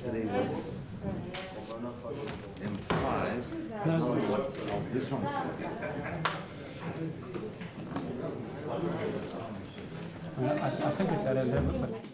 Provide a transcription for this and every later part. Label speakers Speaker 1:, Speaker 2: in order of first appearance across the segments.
Speaker 1: yesterday was M5.
Speaker 2: No.
Speaker 1: This one.
Speaker 2: I think it's at 11, but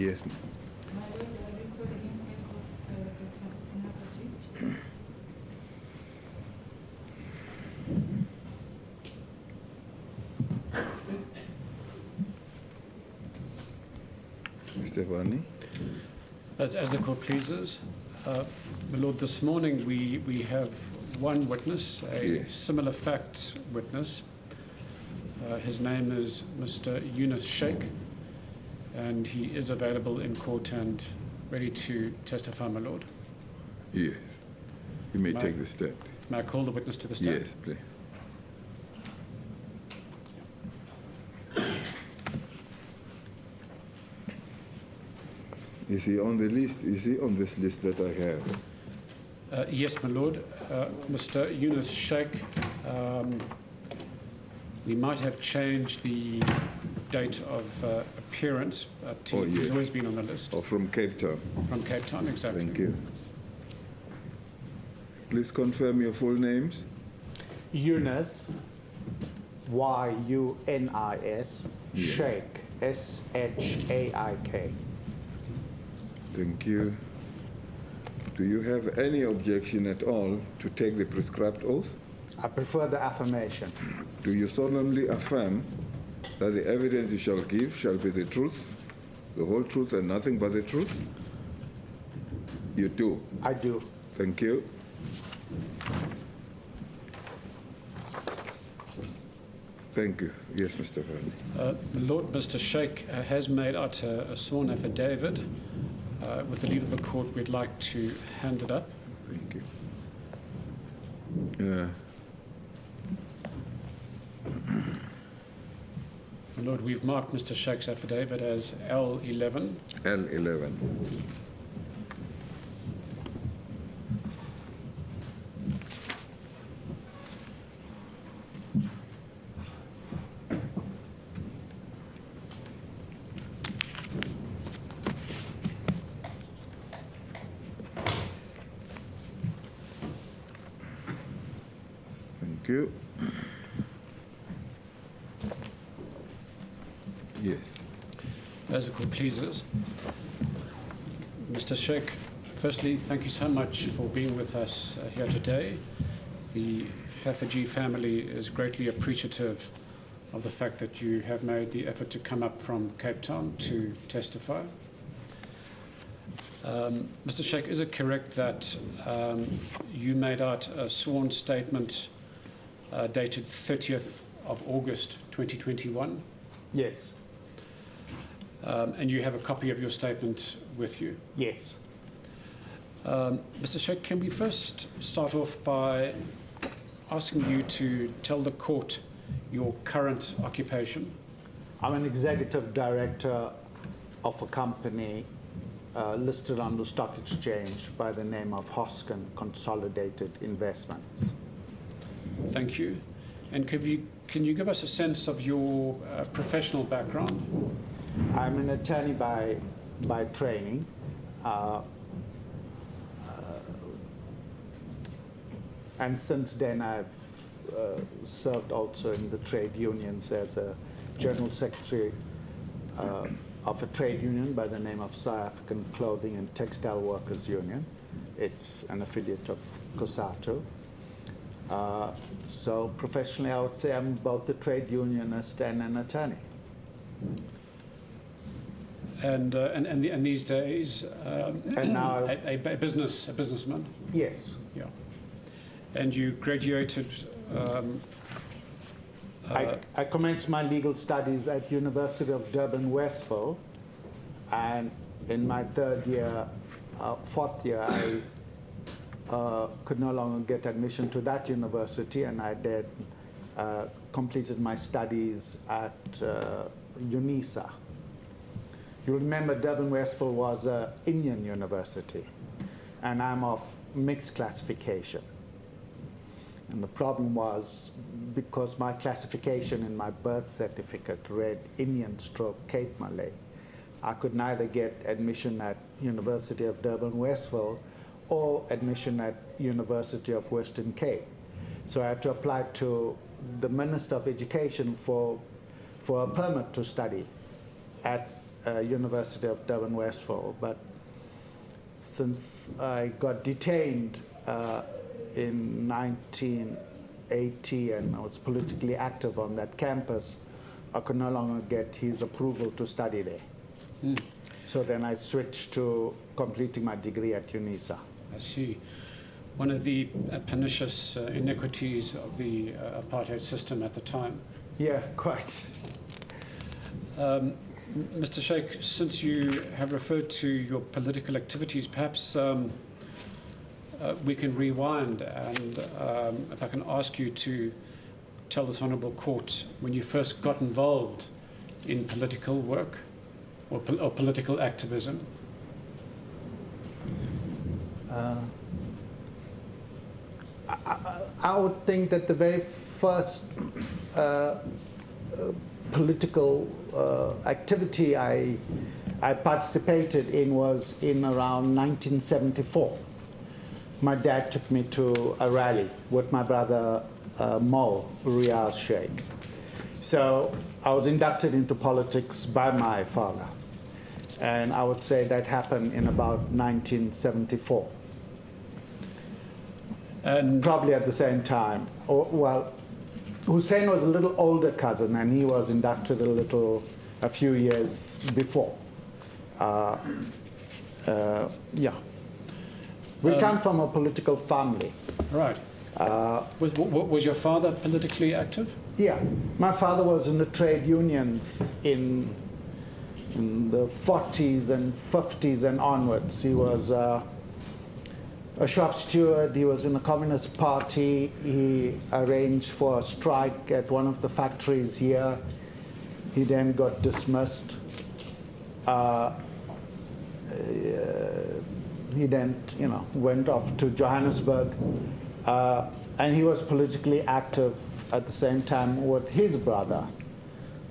Speaker 1: Yes.
Speaker 3: My lord, I refer the inquest of Dr. Hoosen Haffejee.
Speaker 1: Mr. Varney?
Speaker 2: As the court pleases, my lord, this morning we have one witness, a
Speaker 1: Yes.
Speaker 2: similar fact witness. His name is Mr. Yunus Sheikh, and he is available in court and ready to testify, my lord.
Speaker 1: Yes. You may
Speaker 2: May-
Speaker 1: take the stand.
Speaker 2: May I call the witness to the stand?
Speaker 1: Yes, please. Is he on the list? Is he on this list that I have?
Speaker 2: Yes, my lord. Mr. Yunus Sheikh, we might have changed the date of appearance, but
Speaker 1: Oh,
Speaker 2: he's
Speaker 1: yes.
Speaker 2: always been on the list.
Speaker 1: Or from Cape Town?
Speaker 2: From Cape Town, exactly.
Speaker 1: Thank you. Please confirm your full names.
Speaker 4: Yunus, Y-U-N-I-S,
Speaker 1: Yeah.
Speaker 4: Sheikh, S-H-A-I-K.
Speaker 1: Thank you. Do you have any objection at all to take the prescribed oath?
Speaker 4: I prefer the affirmation.
Speaker 1: Do you solemnly affirm that the evidence you shall give shall be the truth, the whole truth, and nothing but the truth? You do.
Speaker 4: I do.
Speaker 1: Thank you. Thank you. Yes, Mr. Varney.
Speaker 2: Lord, Mr. Sheikh has made out a sworn affidavit. With the leave of the court, we'd like to hand it up.
Speaker 1: Thank you.
Speaker 2: My Lord, we've marked Mr. Sheikh's affidavit as L11.
Speaker 1: L11. Thank you. Yes.
Speaker 2: As the court pleases. Mr. Sheikh, firstly, thank you so much for being with us here today. The Haffejee family is greatly appreciative of the fact that you have made the effort to come up from Cape Town to testify. Mr. Sheikh, is it correct that you made out a sworn statement dated 30th of August 2021?
Speaker 4: Yes.
Speaker 2: And you have a copy of your statement with you?
Speaker 4: Yes.
Speaker 2: Mr. Sheikh, can we first start off by asking you to tell the court your current occupation?
Speaker 4: I'm an executive director of a company listed on the stock exchange by the name of Hoosen Consolidated Investments.
Speaker 2: Thank you. And can you give us a sense of your professional background?
Speaker 4: I'm an attorney by training. And since then, I've served also in the trade unions as a general secretary of a trade union by the name of South African Clothing and Textile Workers Union. It's an affiliate of COSATU. So professionally, I would say I'm both a trade unionist and an attorney.
Speaker 2: And these days,
Speaker 4: And now,
Speaker 2: a businessman.
Speaker 4: yes,
Speaker 2: Yeah. And you graduated.
Speaker 4: I commenced my legal studies at University of Durban, Westville, and in my fourth year, I could no longer get admission to that university, and I completed my studies at UNISA. You remember Durban Westville was an Indian university, and I'm of mixed classification. And the problem was, because my classification in my birth certificate read Indian/Cape Malay, I could neither get admission at University of Durban Westville or admission at University of Western Cape. So I had to apply to the Minister of Education for a permit to study at University of Durban, Westville, but since I got detained in 1980 and I was politically active on that campus, I could no longer get his approval to study there.
Speaker 2: Mm.
Speaker 4: So then I switched to completing my degree at UNISA.
Speaker 2: I see. One of the pernicious iniquities of the apartheid system at the time.
Speaker 4: Yeah, quite.
Speaker 2: Mr. Sheikh, since you have referred to your political activities, perhaps we can rewind and if I can ask you to tell this honourable court when you first got involved in political work or political activism.
Speaker 4: I would think that the very first political activity I participated in was in around 1974. My dad took me to a rally with my brother Mo Riaz Sheikh. So I was inducted into politics by my father. And I would say that happened in about 1974.
Speaker 2: And
Speaker 4: probably at the same time. Well, Hussein was a little older cousin, and he was inducted a few years before. Yeah. We come from a political family.
Speaker 2: right. Was your father politically active?
Speaker 4: Yeah. My father was in the trade unions in the 40s and 50s and onwards. He was a shop steward. He was in the Communist Party. He arranged for a strike at one of the factories here. He then got dismissed. He then, went off to Johannesburg, and he was politically active at the same time with his brother,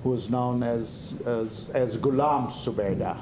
Speaker 4: who was known as Ghulam Subeda.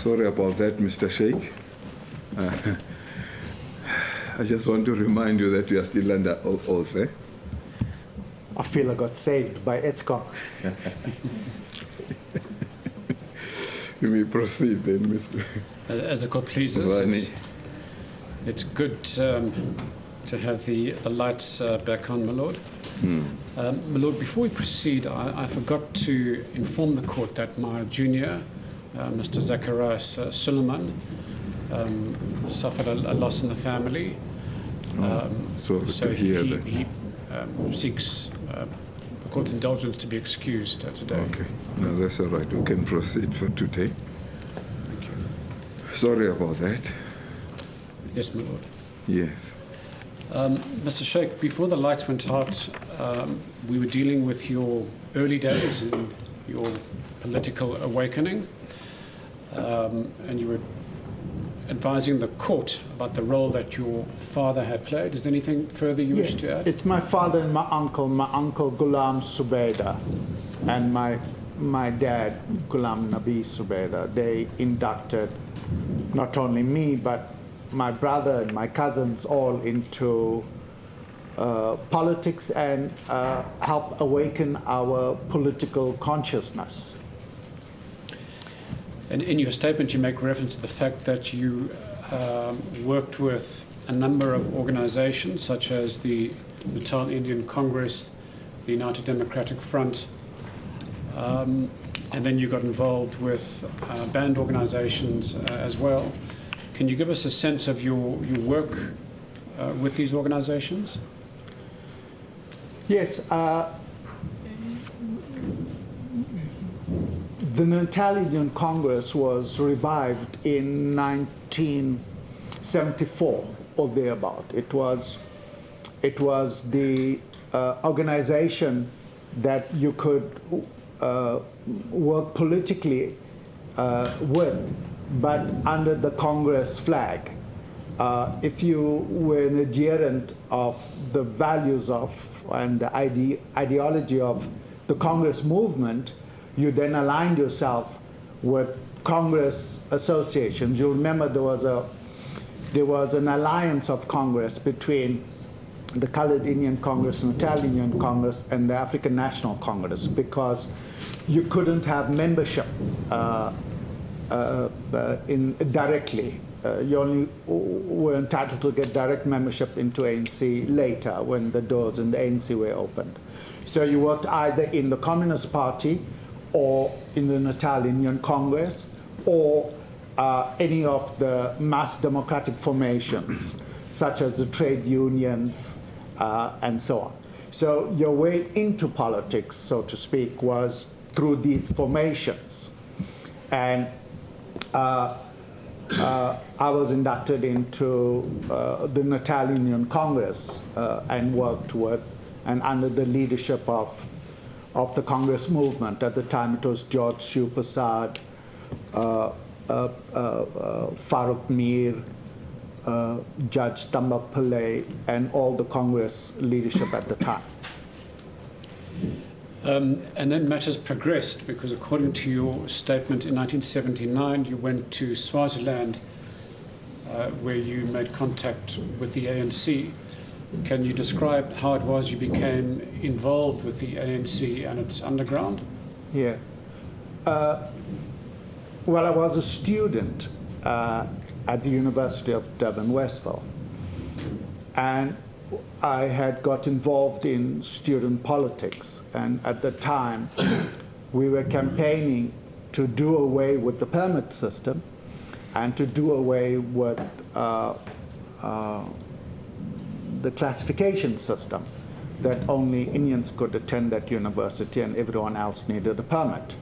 Speaker 1: Sorry about that, Mr. Sheikh. I just want to remind you that you are still under oath, eh?
Speaker 4: I feel I got saved by ESCOM.
Speaker 1: You may proceed then, Mr.
Speaker 2: As the court pleases,
Speaker 1: Vani.
Speaker 2: it's good to have the lights back on, my lord. My lord, before we proceed, I forgot to inform the court that my junior, Mr. Zacharias Suleiman, suffered a loss in the family.
Speaker 1: Sorry
Speaker 2: So
Speaker 1: to hear that.
Speaker 2: he seeks the court's indulgence to be excused today.
Speaker 1: Okay, no, that's all right. We can proceed for today.
Speaker 2: Thank you.
Speaker 1: Sorry about that.
Speaker 2: Yes, my lord.
Speaker 1: Yes.
Speaker 2: Mr. Sheikh, before the lights went out, we were dealing with your early days and your political awakening, and you were advising the court about the role that your father had played. Is there anything further you wish to add?
Speaker 4: It's my father and my uncle Ghulam Subeda, and my dad, Ghulam Nabi Subeda. They inducted not only me, but my brother and my cousins all into politics and help awaken our political consciousness.
Speaker 2: And in your statement, you make reference to the fact that you worked with a number of organizations, such as the Natal Indian Congress, the United Democratic Front, and then you got involved with band organizations as well. Can you give us a sense of your work with these organizations?
Speaker 4: Yes. The Natal Indian Congress was revived in 1974 or thereabout. It was the organization that you could work politically with, but under the Congress flag. If you were an adherent of the values of and the ideology of the Congress movement, you then aligned yourself with Congress associations. You remember there was an alliance of Congress between the Colored Indian Congress, Natal Indian Congress, and the African National Congress, because you couldn't have membership directly. You only were entitled to get direct membership into ANC later when the doors in the ANC were opened. So you worked either in the Communist Party or in the Natal Indian Congress or any of the mass democratic formations, such as the trade unions and so on. So your way into politics, so to speak, was through these formations. And I was inducted into the Natal Indian Congress and worked with and under the leadership of the Congress movement. At the time, it was George Shiv Prasad, Farooq Mir, Judge Tambak Pillai, and all the Congress leadership at the time.
Speaker 2: And then matters progressed, because according to your statement in 1979, you went to Swaziland, where you made contact with the ANC. Can you describe how it was you became involved with the ANC and its underground?
Speaker 4: Yeah. Well, I was a student at the University of Durban, Westville. And I had got involved in student politics. And at the time, we were campaigning to do away with the permit system and to do away with the classification system, that only Indians could attend that university and everyone else needed a permit.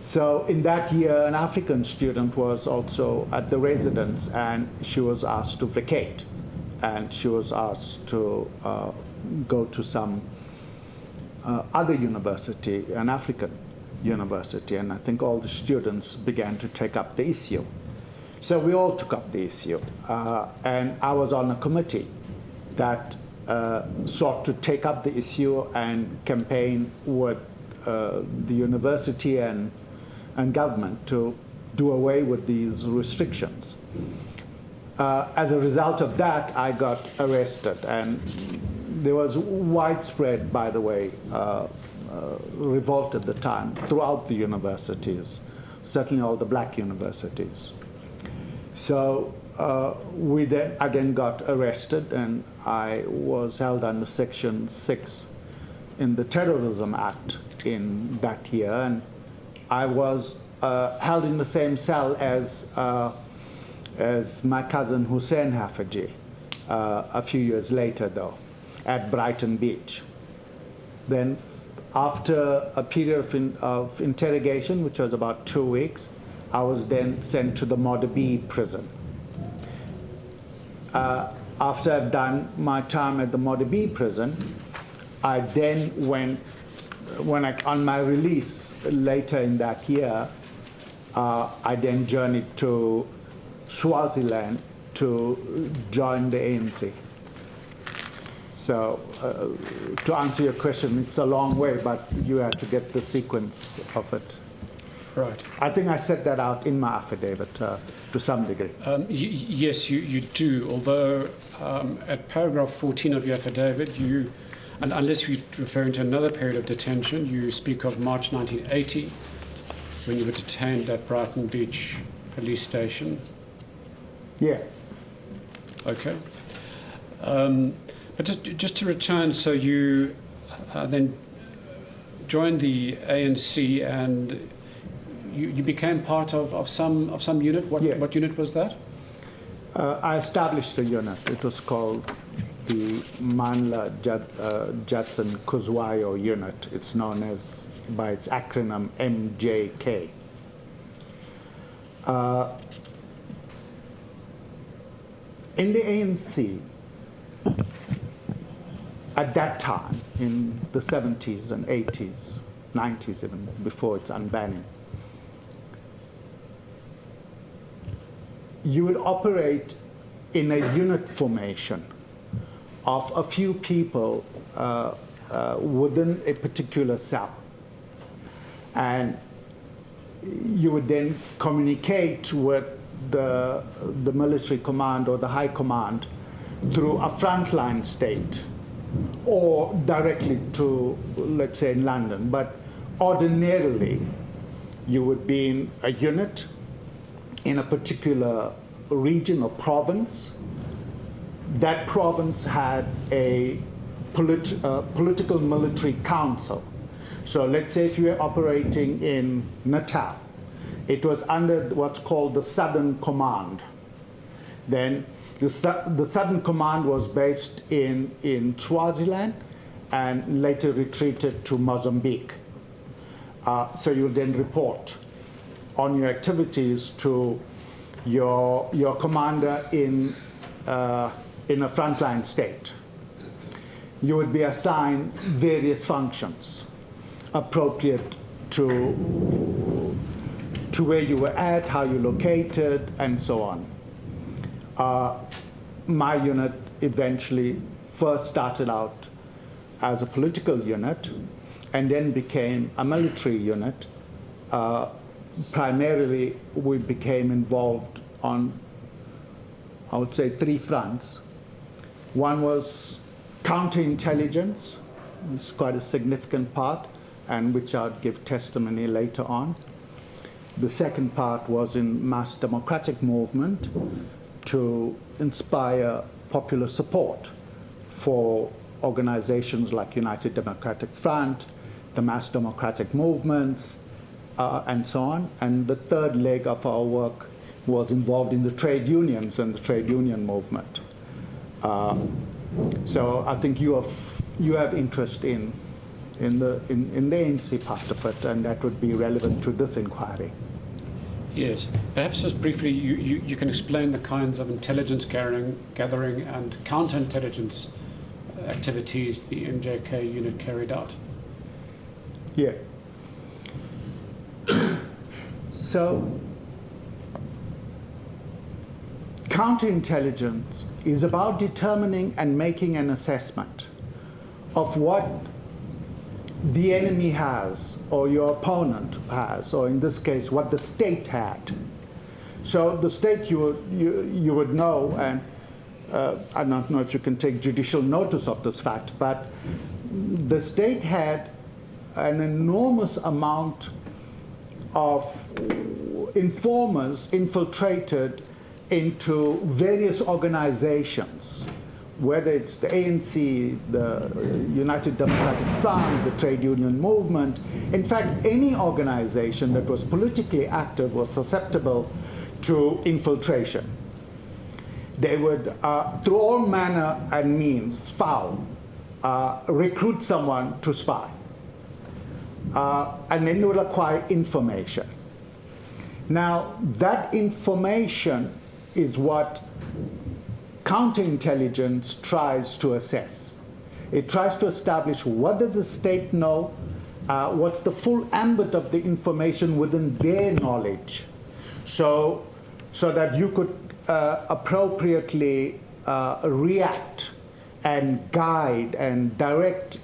Speaker 4: So in that year, an African student was also at the residence, and she was asked to vacate, and she was asked to go to some other university, an African university, and I think all the students began to take up the issue. So we all took up the issue, and I was on a committee that sought to take up the issue and campaign with the university and government to do away with these restrictions. As a result of that, I got arrested, and there was widespread, by the way, revolt at the time throughout the universities, certainly all the black universities. So I then got arrested, and I was held under Section 6 in the Terrorism Act in that year, and I was held in the same cell as my cousin Hoosen Haffejee a few years later, though, at Brighton Beach. Then, after a period of interrogation, which was about 2 weeks, I was then sent to the Modderby prison. After I'd done my time at the Modderby prison, I then went, on my release later in that year, I then journeyed to Swaziland to join the ANC. So to answer your question, it's a long way, but you have to get the sequence of it.
Speaker 2: Right.
Speaker 4: I think I set that out in my affidavit to some degree.
Speaker 2: Yes, you do, although at paragraph 14 of your affidavit, and unless you're referring to another period of detention, you speak of March 1980, when you were detained at Brighton Beach police station.
Speaker 4: Yeah.
Speaker 2: Okay. But just to return, so you then joined the ANC, and you became part of some unit. What unit was that?
Speaker 4: I established a unit. It was called the Manla Judson Kuzwayo unit. It's known as by its acronym MJK. In the ANC, at that time, in the 70s and 80s, 90s even, before its unbanning, you would operate in a unit formation of a few people within a particular cell. And you would then communicate with the military command or the high command through a frontline state or directly to, let's say, in London. But ordinarily, you would be in a unit in a particular region or province. That province had a political military council. So let's say if you were operating in Natal, it was under what's called the Southern Command. Then the Southern Command was based in Swaziland and later retreated to Mozambique. So you would then report on your activities to your commander in a frontline state. You would be assigned various functions appropriate to where you were at, how you located, and so on. My unit eventually first started out as a political unit and then became a military unit. Primarily, we became involved on, I would say, 3 fronts. One was counterintelligence, which is quite a significant part, and which I'll give testimony later on. The second part was in mass democratic movement to inspire popular support for organizations like United Democratic Front, the mass democratic movements, and so on. And the third leg of our work was involved in the trade unions and the trade union movement. So I think you have interest in the ANC part of it, and that would be relevant to this inquiry.
Speaker 2: Yes. Perhaps just briefly, you can explain the kinds of intelligence gathering and counterintelligence activities the MJK unit carried out.
Speaker 4: Yeah. So, counterintelligence is about determining and making an assessment of what the enemy has, or your opponent has, or in this case, what the state had. So the state, you would know, and I don't know if you can take judicial notice of this fact, but the state had an enormous amount of informers infiltrated into various organizations, whether it's the ANC, the United Democratic Front, the trade union movement. In fact, any organization that was politically active was susceptible to infiltration. They would, through all manner and means, recruit someone to spy. And then they would acquire information. Now, that information is what counterintelligence tries to assess. It tries to establish what does the state know, what's the full ambit of the information within their knowledge, so that you could appropriately react and guide and direct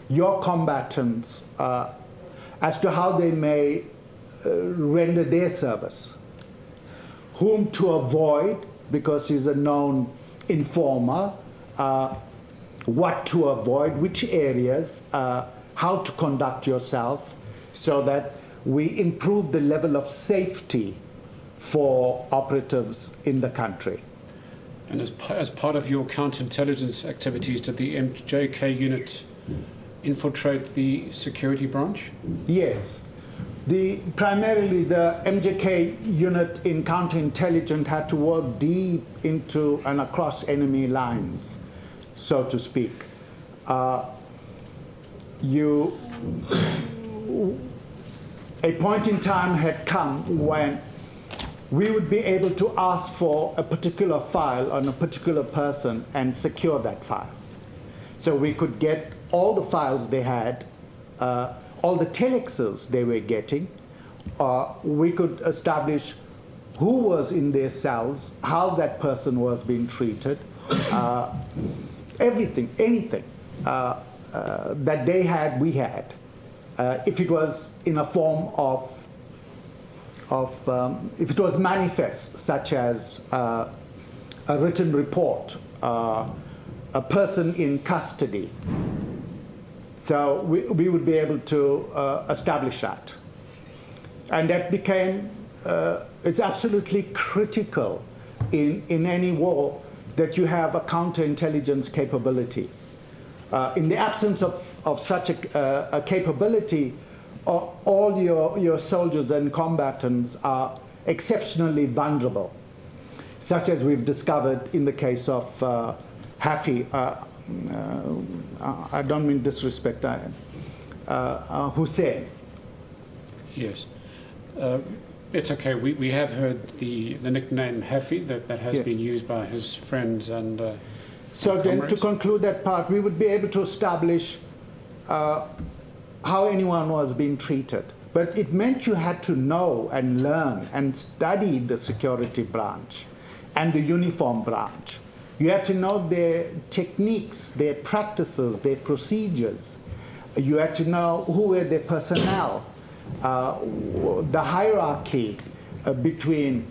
Speaker 4: your combatants as to how they may render their service, whom to avoid because he's a known informer, what to avoid, which areas, how to conduct yourself, so that we improve the level of safety for operatives in the country.
Speaker 2: And as part of your counterintelligence activities, did the MJK unit infiltrate the security branch?
Speaker 4: Yes. Primarily the MJK unit in counterintelligence had to work deep into and across enemy lines, so to speak. A point in time had come when we would be able to ask for a particular file on a particular person and secure that file. So we could get all the files they had, all the telexes they were getting. We could establish who was in their cells, how that person was being treated, everything, anything that they had, we had. If it was in a form of if it was manifest, such as a written report, a person in custody. So we would be able to establish that. And that became, it's absolutely critical in any war that you have a counterintelligence capability. In the absence of such a capability, all your soldiers and combatants are exceptionally vulnerable, such as we've discovered in the case of Haffejee, I don't mean disrespect, Hoosen.
Speaker 2: Yes. It's okay. We have heard the nickname Haffejee that has been used by his friends and
Speaker 4: so then
Speaker 2: comrades.
Speaker 4: To conclude that part, we would be able to establish how anyone was being treated. But it meant you had to know and learn and study the security branch and the uniform branch. You had to know their techniques, their practices, their procedures. You had to know who were their personnel, the hierarchy between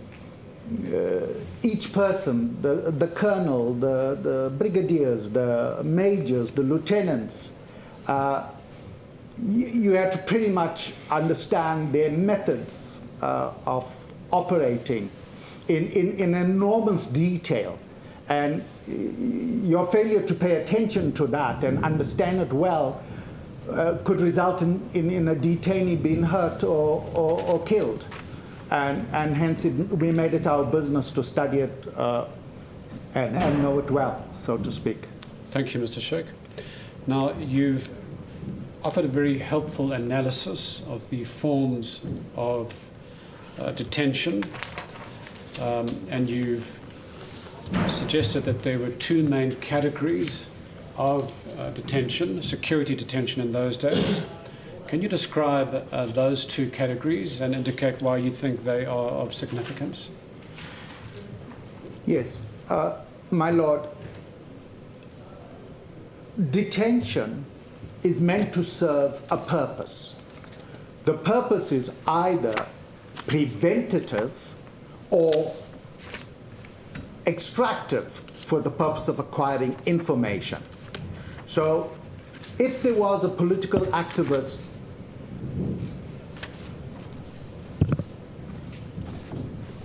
Speaker 4: each person, the colonel, the brigadiers, the majors, the lieutenants. You had to pretty much understand their methods of operating in enormous detail. And your failure to pay attention to that and understand it well could result in a detainee being hurt or killed. And hence we made it our business to study it and know it well, so to speak.
Speaker 2: Thank you, Mr. Sheikh. Now, you've offered a very helpful analysis of the forms of detention, and you've suggested that there were two main categories of detention, security detention in those days. Can you describe those two categories and indicate why you think they are of significance?
Speaker 4: Yes, my lord. Detention is meant to serve a purpose. The purpose is either preventative or extractive for the purpose of acquiring information. So if there was a political activist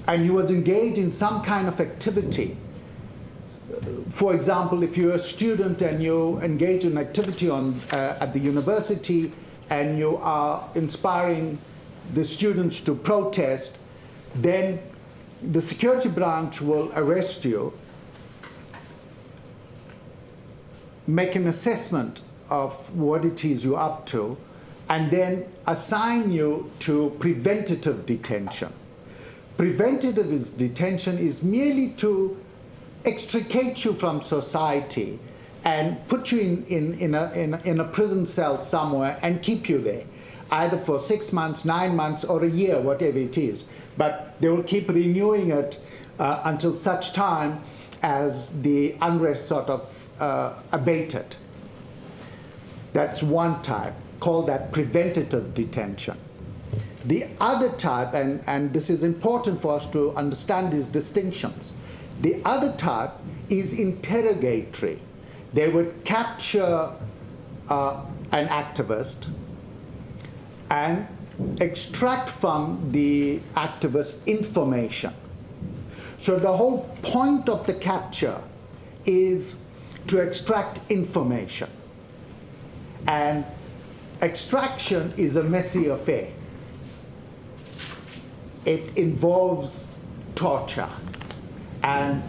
Speaker 4: and he was engaged in some kind of activity, for example, if you're a student and you engage in activity at the university and you are inspiring the students to protest, then the security branch will arrest you, make an assessment of what it is you're up to, and then assign you to preventative detention. Preventative detention is merely to extricate you from society and put you in a prison cell somewhere and keep you there, either for 6 months, 9 months, or a year, whatever it is. But they will keep renewing it until such time as the unrest sort of abated. That's one type, called that preventative detention. The other type, and this is important for us to understand these distinctions, the other type is interrogatory. They would capture an activist and extract from the activist information. So the whole point of the capture is to extract information. And extraction is a messy affair. It involves torture. And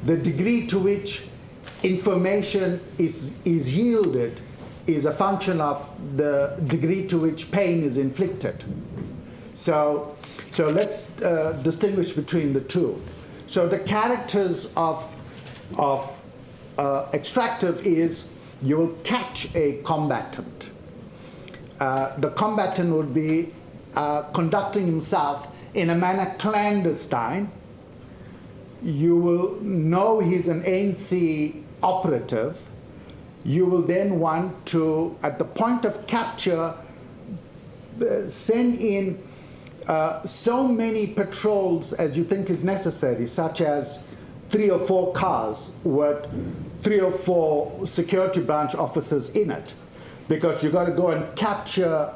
Speaker 4: the degree to which information is yielded is a function of the degree to which pain is inflicted. So let's distinguish between the two. So the characters of extractive is you will catch a combatant. The combatant would be conducting himself in a manner clandestine. You will know he's an ANC operative. You will then want to, at the point of capture, send in so many patrols as you think is necessary, such as 3 or 4 cars with 3 or 4 security branch officers in it, because you've got to go and capture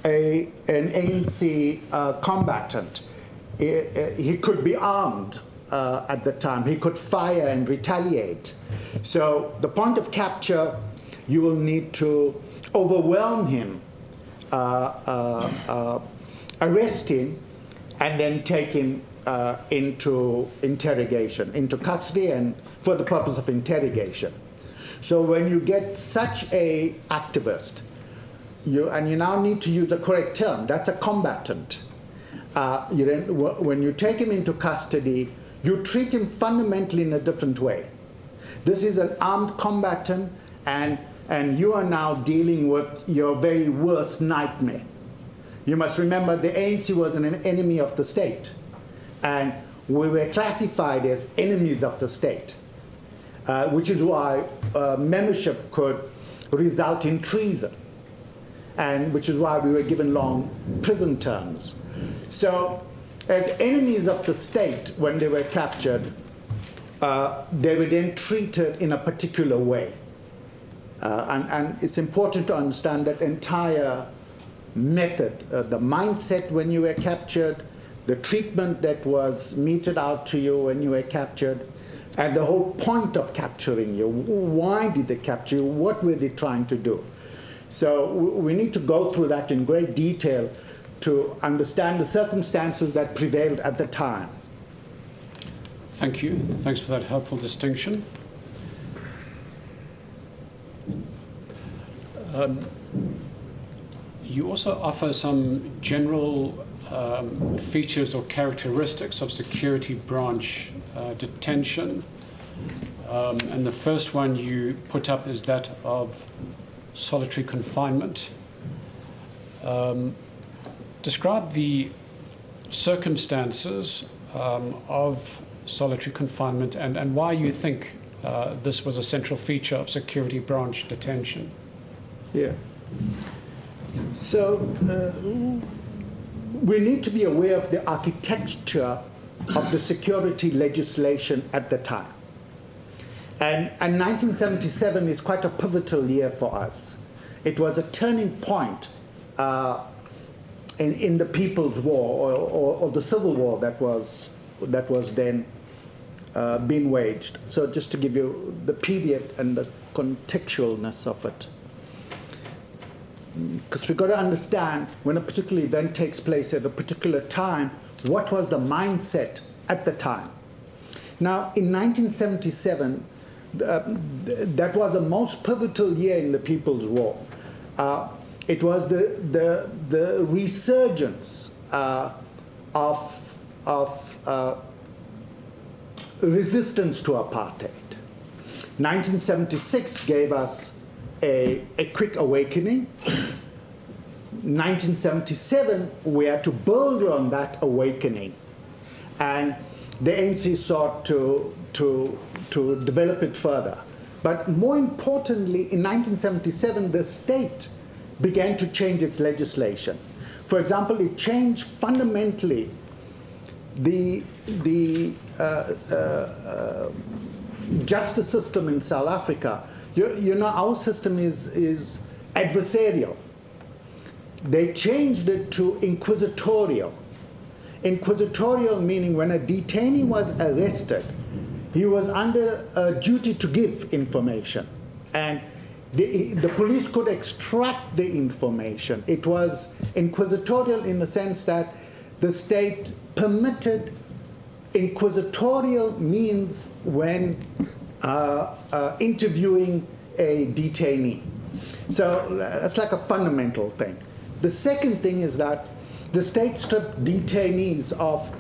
Speaker 4: an ANC combatant. He could be armed at the time. He could fire and retaliate. So the point of capture, you will need to overwhelm him, arrest him, and then take him into interrogation, into custody, and for the purpose of interrogation. So when you get such a activist, you now need to use a correct term, that's a combatant. When you take him into custody, you treat him fundamentally in a different way. This is an armed combatant, and you are now dealing with your very worst nightmare. You must remember the ANC was an enemy of the state, and we were classified as enemies of the state, which is why membership could result in treason, and which is why we were given long prison terms. So as enemies of the state, when they were captured, they were then treated in a particular way. And it's important to understand that entire method, the mindset when you were captured, the treatment that was meted out to you when you were captured, and the whole point of capturing you. Why did they capture you? What were they trying to do? So we need to go through that in great detail to understand the circumstances that prevailed at the time.
Speaker 2: Thank you. Thanks for that helpful distinction. You also offer some general features or characteristics of security branch detention. And the first one you put up is that of solitary confinement. Describe the circumstances of solitary confinement and why you think this was a central feature of security branch detention.
Speaker 4: Yeah. So we need to be aware of the architecture of the security legislation at the time. And 1977 is quite a pivotal year for us. It was a turning point in the People's War or the Civil War that was then being waged. So just to give you the period and the contextualness of it. Because we've got to understand when a particular event takes place at a particular time, what was the mindset at the time. Now, in 1977, that was the most pivotal year in the People's War. It was the resurgence of resistance to apartheid. 1976 gave us a quick awakening. 1977, we had to build on that awakening. And the ANC sought to develop it further. But more importantly, in 1977, the state began to change its legislation. For example, it changed fundamentally the justice system in South Africa. You know, our system is adversarial. They changed it to inquisitorial. Inquisitorial meaning when a detainee was arrested, he was under a duty to give information. And the police could extract the information. It was inquisitorial in the sense that the state permitted inquisitorial means when interviewing a detainee. So that's like a fundamental thing. The second thing is that the state stripped detainees of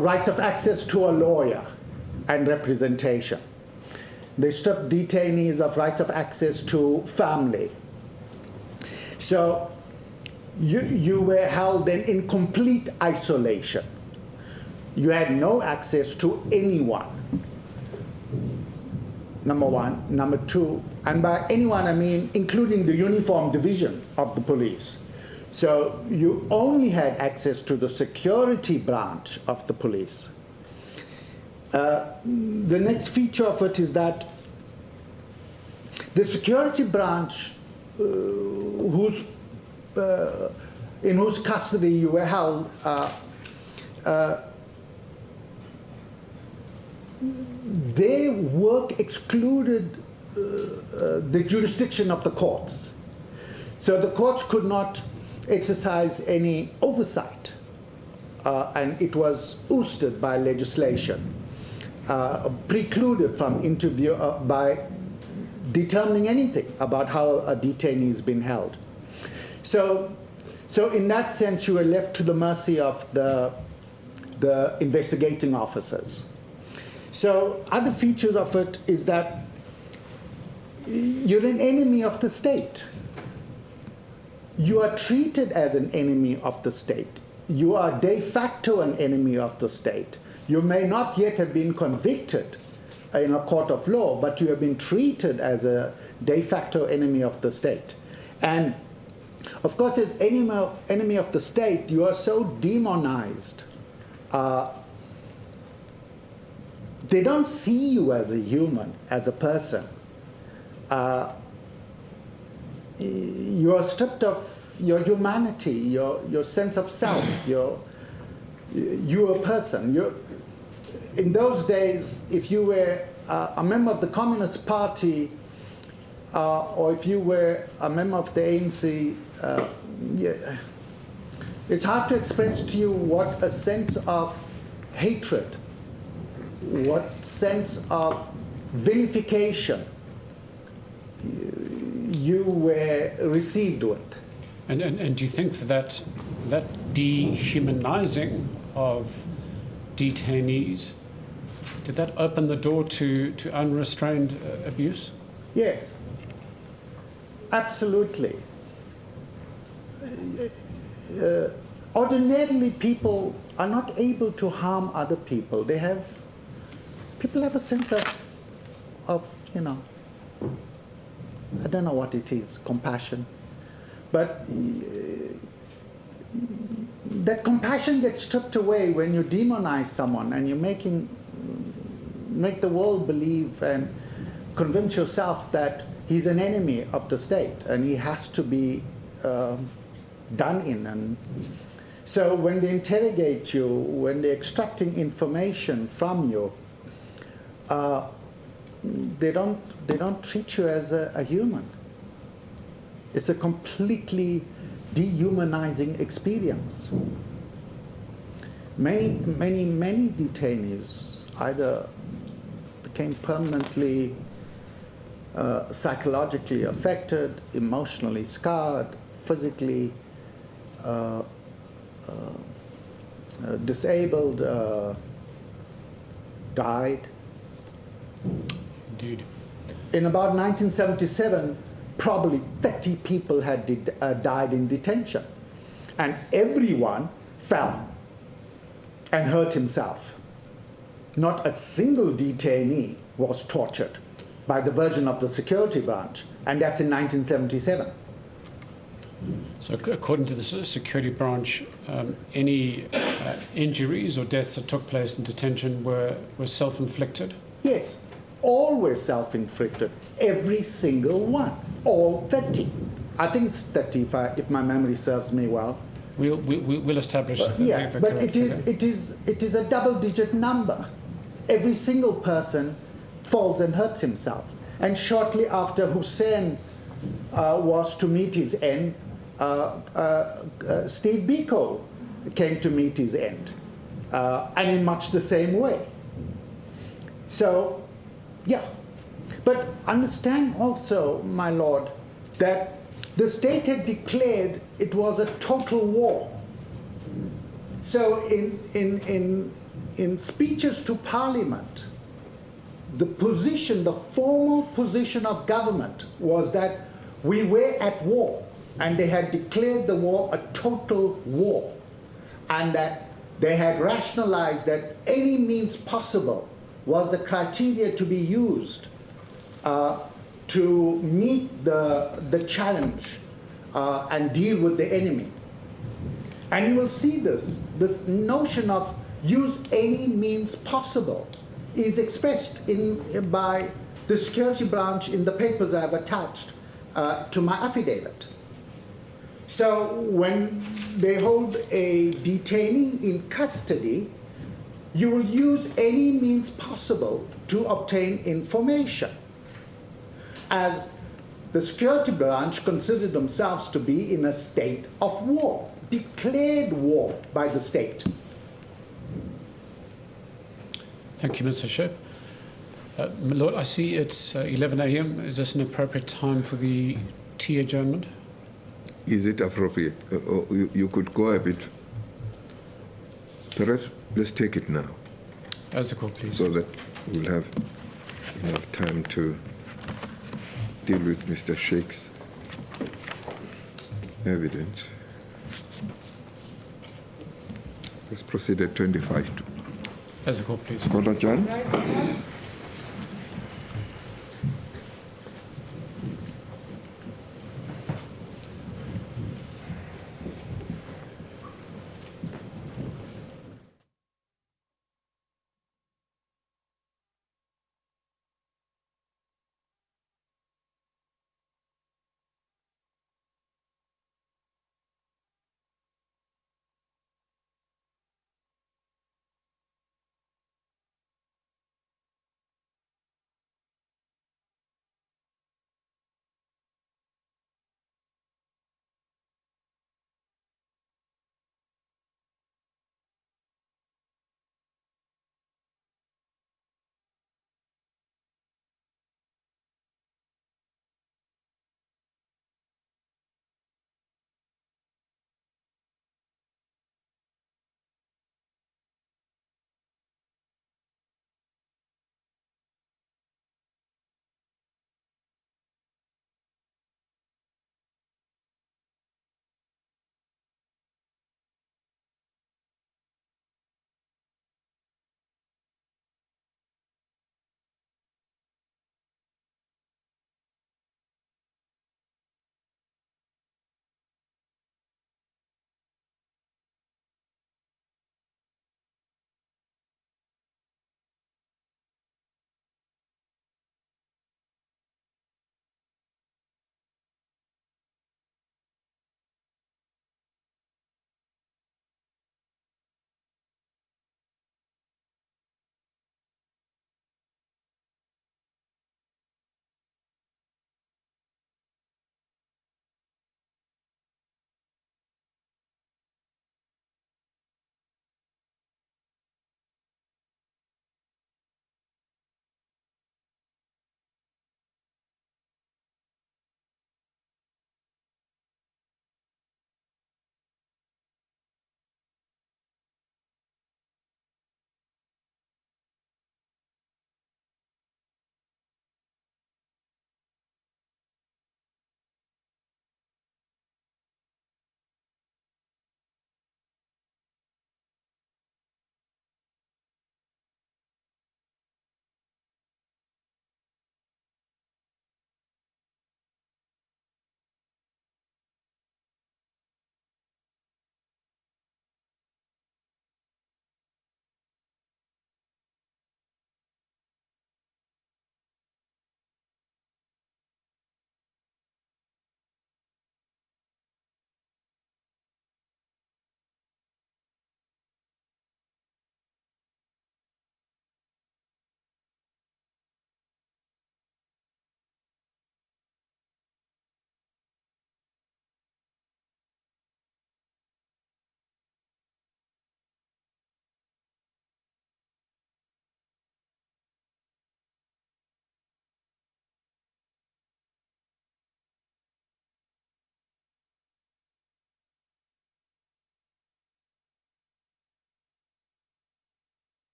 Speaker 4: rights of access to a lawyer and representation. They stripped detainees of rights of access to family. So you were held then in complete isolation. You had no access to anyone, number one. Number two, and by anyone I mean including the uniform division of the police. So you only had access to the security branch of the police. The next feature of it is that the security branch in whose custody you were held, their work excluded the jurisdiction of the courts. So the courts could not exercise any oversight, and it was ousted by legislation, precluded from interview by determining anything about how a detainee has been held. So in that sense, you were left to the mercy of the investigating officers. So other features of it is that you're an enemy of the state. You are treated as an enemy of the state. You are de facto an enemy of the state. You may not yet have been convicted in a court of law, but you have been treated as a de facto enemy of the state. And of course, as enemy of the state, you are so demonized. They don't see you as a human, as a person. You are stripped of your humanity, your sense of self. You're a person. In those days, if you were a member of the Communist Party, or if you were a member of the ANC, it's hard to express to you what a sense of hatred, what sense of vilification you were received with.
Speaker 2: And do you think that dehumanizing of detainees, did that open the door to unrestrained abuse?
Speaker 4: Yes, absolutely. Ordinarily, people are not able to harm other people. People have a sense of I don't know what it is, compassion. But that compassion gets stripped away when you demonize someone and you make the world believe and convince yourself that he's an enemy of the state and he has to be done in. And so when they interrogate you, when they're extracting information from you, they don't treat you as a human. It's a completely dehumanizing experience. Many detainees either became permanently psychologically affected, emotionally scarred, physically disabled, died.
Speaker 2: Indeed.
Speaker 4: In about 1977, probably 30 people had died in detention. And everyone fell and hurt himself. Not a single detainee was tortured by the version of the security branch, and that's in 1977.
Speaker 2: So according to the security branch, any injuries or deaths that took place in detention were self-inflicted?
Speaker 4: Yes, all were self-inflicted, every single one, all 30. I think it's 30 if my memory serves me well.
Speaker 2: We'll establish.
Speaker 4: Yeah, but it is a double-digit number. Every single person falls and hurts himself. And shortly after Hoosen was to meet his end, Steve Biko came to meet his end, and in much the same way. So, yeah. But understand also, my lord, that the state had declared it was a total war. So in speeches to Parliament, the formal position of government was that we were at war, and they had declared the war a total war, and that they had rationalized that any means possible was the criteria to be used to meet the challenge and deal with the enemy. And you will see this notion of use any means possible is expressed by the security branch in the papers I have attached to my affidavit. So when they hold a detainee in custody, you will use any means possible to obtain information, as the security branch consider themselves to be in a state of war, declared war by the state.
Speaker 2: Thank you, Mr. Shep. My Lord, I see it's 11 a.m. Is this an appropriate time for the tea adjournment?
Speaker 1: Is it appropriate? You could go a bit. Perhaps let's take it now.
Speaker 2: As the court, please.
Speaker 1: So that we'll have enough time to deal with Mr. Sheikh's evidence. Let's proceed at 25 to.
Speaker 2: As the court, please.
Speaker 1: Court adjourned.
Speaker 3: Right.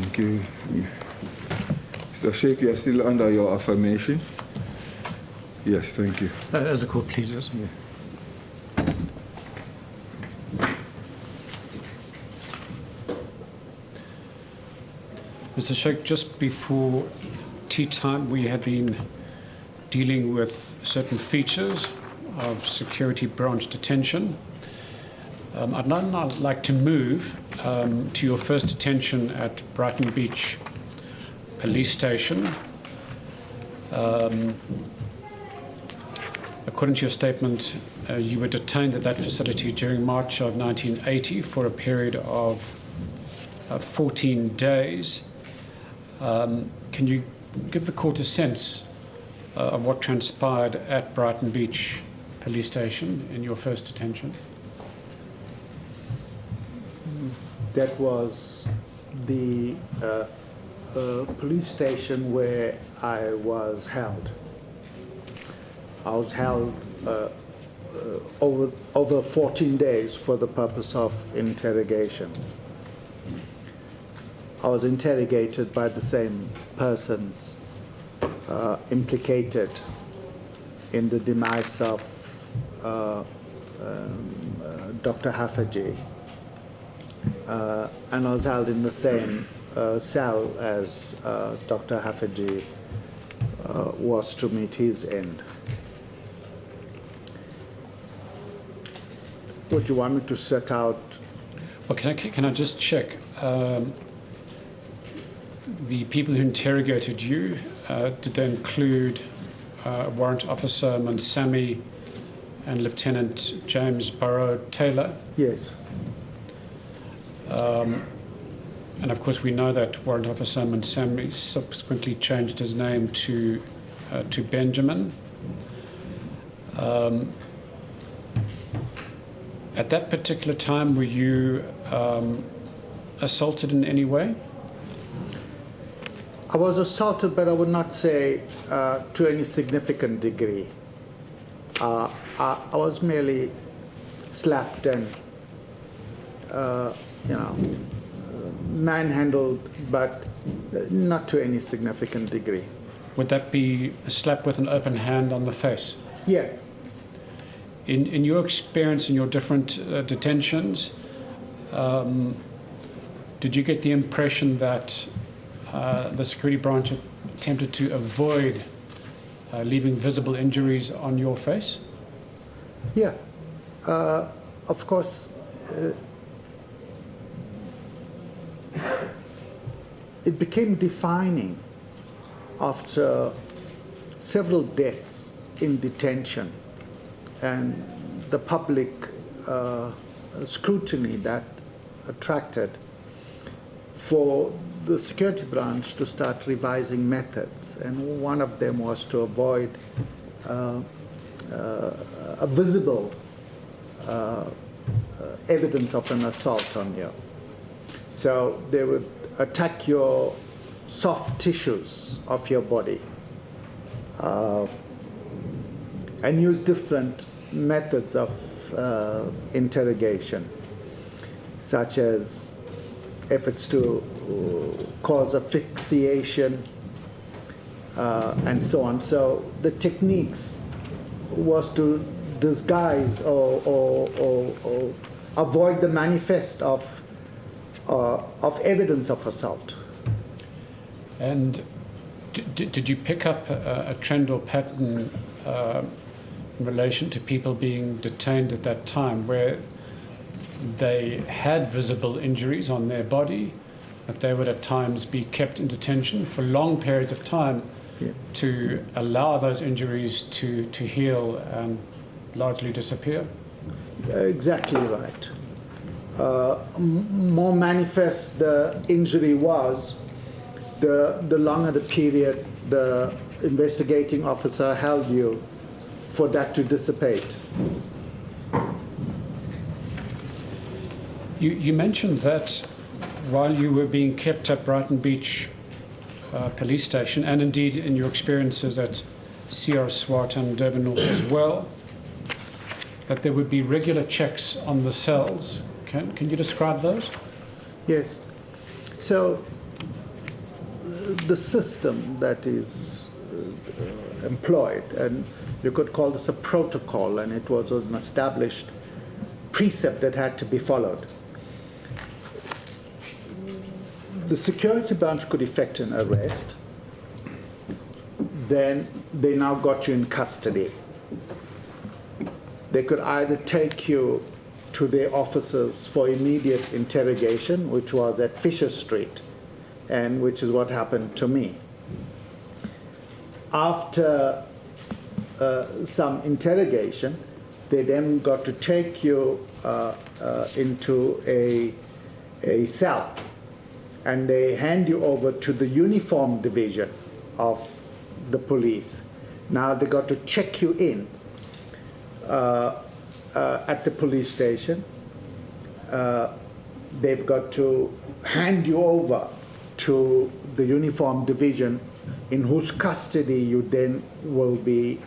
Speaker 1: Thank you. Mr. Sheikh, you are still under your affirmation? Yes, thank you.
Speaker 5: As the court pleases.
Speaker 2: Mr. Sheikh, just before tea time, we had been dealing with certain features of security branch detention. I'd now like to move to your first detention at Brighton Beach Police Station. According to your statement, you were detained at that facility during March of 1980 for a period of 14 days. Can you give the court a sense of what transpired at Brighton Beach Police Station in your first detention?
Speaker 4: That was the police station where I was held. I was held over 14 days for the purpose of interrogation. I was interrogated by the same persons implicated in the demise of Dr. Haffejee. And I was held in the same cell as Dr. Haffejee was to meet his end. Would you want me to set out?
Speaker 2: Well, can I just check? The people who interrogated you, did they include Warrant Officer Mansami and Lieutenant James Burrow Taylor?
Speaker 4: Yes.
Speaker 2: And of course, we know that Warrant Officer Mansami subsequently changed his name to Benjamin. At that particular time, were you assaulted in any way?
Speaker 4: I was assaulted, but I would not say to any significant degree. I was merely slapped and, manhandled, but not to any significant degree.
Speaker 2: Would that be a slap with an open hand on the face?
Speaker 4: Yeah.
Speaker 2: In your experience in your different detentions, did you get the impression that the security branch attempted to avoid leaving visible injuries on your face?
Speaker 4: Yeah. Of course, it became defining after several deaths in detention and the public scrutiny that attracted for the security branch to start revising methods. And one of them was to avoid a visible evidence of an assault on you. So they would attack your soft tissues of your body and use different methods of interrogation, such as efforts to cause asphyxiation and so on. So the techniques was to disguise or avoid the manifest of evidence of assault.
Speaker 2: And did you pick up a trend or pattern in relation to people being detained at that time where they had visible injuries on their body, that they would at times be kept in detention for long periods of time to allow those injuries to heal and largely disappear?
Speaker 4: Exactly right. More manifest the injury was, the longer the period the investigating officer held you for that to dissipate.
Speaker 2: You mentioned that while you were being kept at Brighton Beach Police Station, and indeed in your experiences at CR SWAT and Durban North as well, that there would be regular checks on the cells. Can you describe those?
Speaker 4: Yes. So the system that is employed, and you could call this a protocol, and it was an established precept that had to be followed. The security branch could effect an arrest, then they now got you in custody. They could either take you to their offices for immediate interrogation, which was at Fisher Street, and which is what happened to me. After some interrogation, they then got to take you into a cell, and they hand you over to the uniform division of the police. Now they got to check you in at the police station. They've got to hand you over to the uniform division, in whose custody you then will be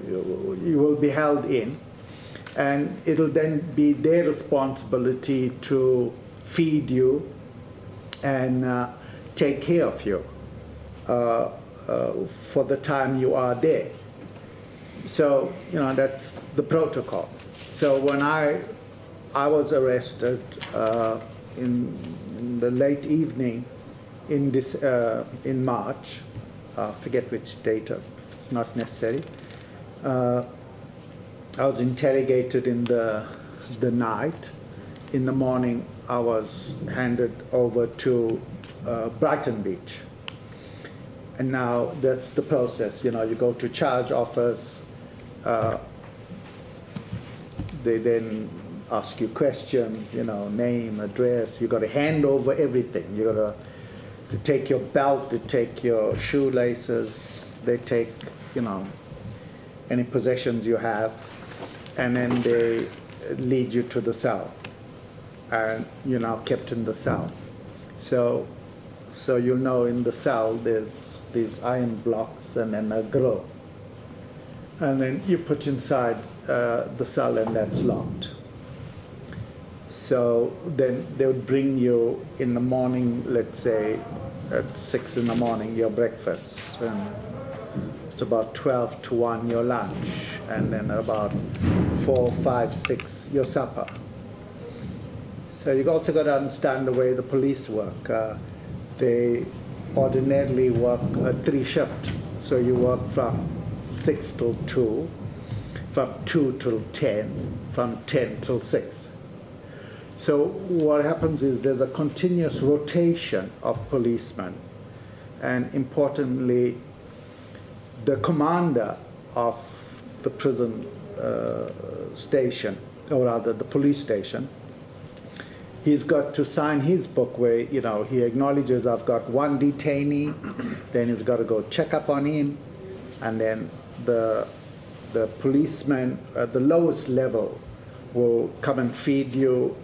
Speaker 4: you will be held in, and it'll then be their responsibility to feed you and take care of you for the time you are there. So, that's the protocol. So when I was arrested in the late evening in March, I forget which date, it's not necessary. I was interrogated in the night. In the morning, I was handed over to Brighton Beach. And now that's the process. You go to charge office. They then ask you questions, name, address. You got to hand over everything. You got to take your belt, to take your shoelaces. They take, any possessions you have, and then they lead you to the cell, and you're now kept in the cell. So you'll in the cell there's these iron blocks and then a grill, and then you put inside the cell, and that's locked. So then they would bring you in the morning, let's say at 6 in the morning, your breakfast, and it's about 12 to 1 your lunch, and then about 4, 5, 6 your supper. So you've also got to understand the way the police work. They ordinarily work a 3-shift. So you work from 6 till 2, from 2 till 10, from 10 till 6. So what happens is there's a continuous rotation of policemen, and importantly, the commander of the prison station, or rather the police station, he's got to sign his book where, he acknowledges I've got one detainee, then he's got to go check up on him, and then the policeman at the lowest level will come and feed you,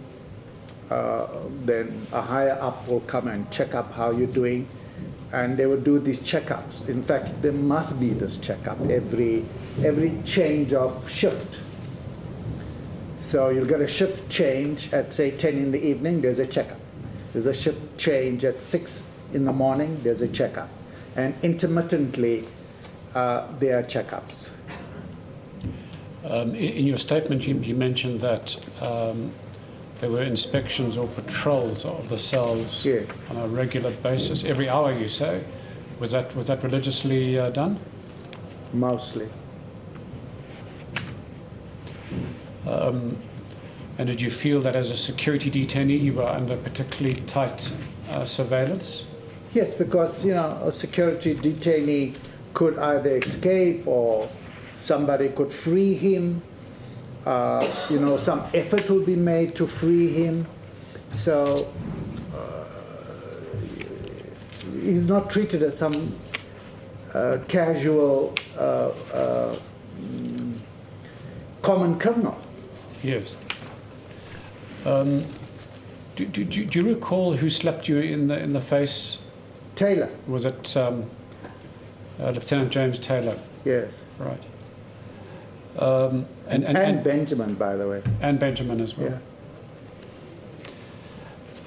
Speaker 4: then a higher up will come and check up how you're doing, and they will do these checkups. In fact, there must be this checkup every change of shift. So you'll get a shift change at, say, 10 in the evening, there's a checkup. There's a shift change at 6 in the morning, there's a checkup. And intermittently, there are checkups.
Speaker 2: In your statement, you mentioned that there were inspections or patrols of the cells on a regular basis, every hour, you say. Was that religiously done?
Speaker 4: Mostly.
Speaker 2: And did you feel that as a security detainee you were under particularly tight surveillance?
Speaker 4: Yes, because a security detainee could either escape, or somebody could free him. Some effort will be made to free him. So he's not treated as some casual common criminal.
Speaker 2: Yes. Do you recall who slapped you in the face?
Speaker 4: Taylor.
Speaker 2: Was it Lieutenant James Taylor?
Speaker 4: Yes.
Speaker 2: Right.
Speaker 4: And Benjamin, by the way.
Speaker 2: And Benjamin as well.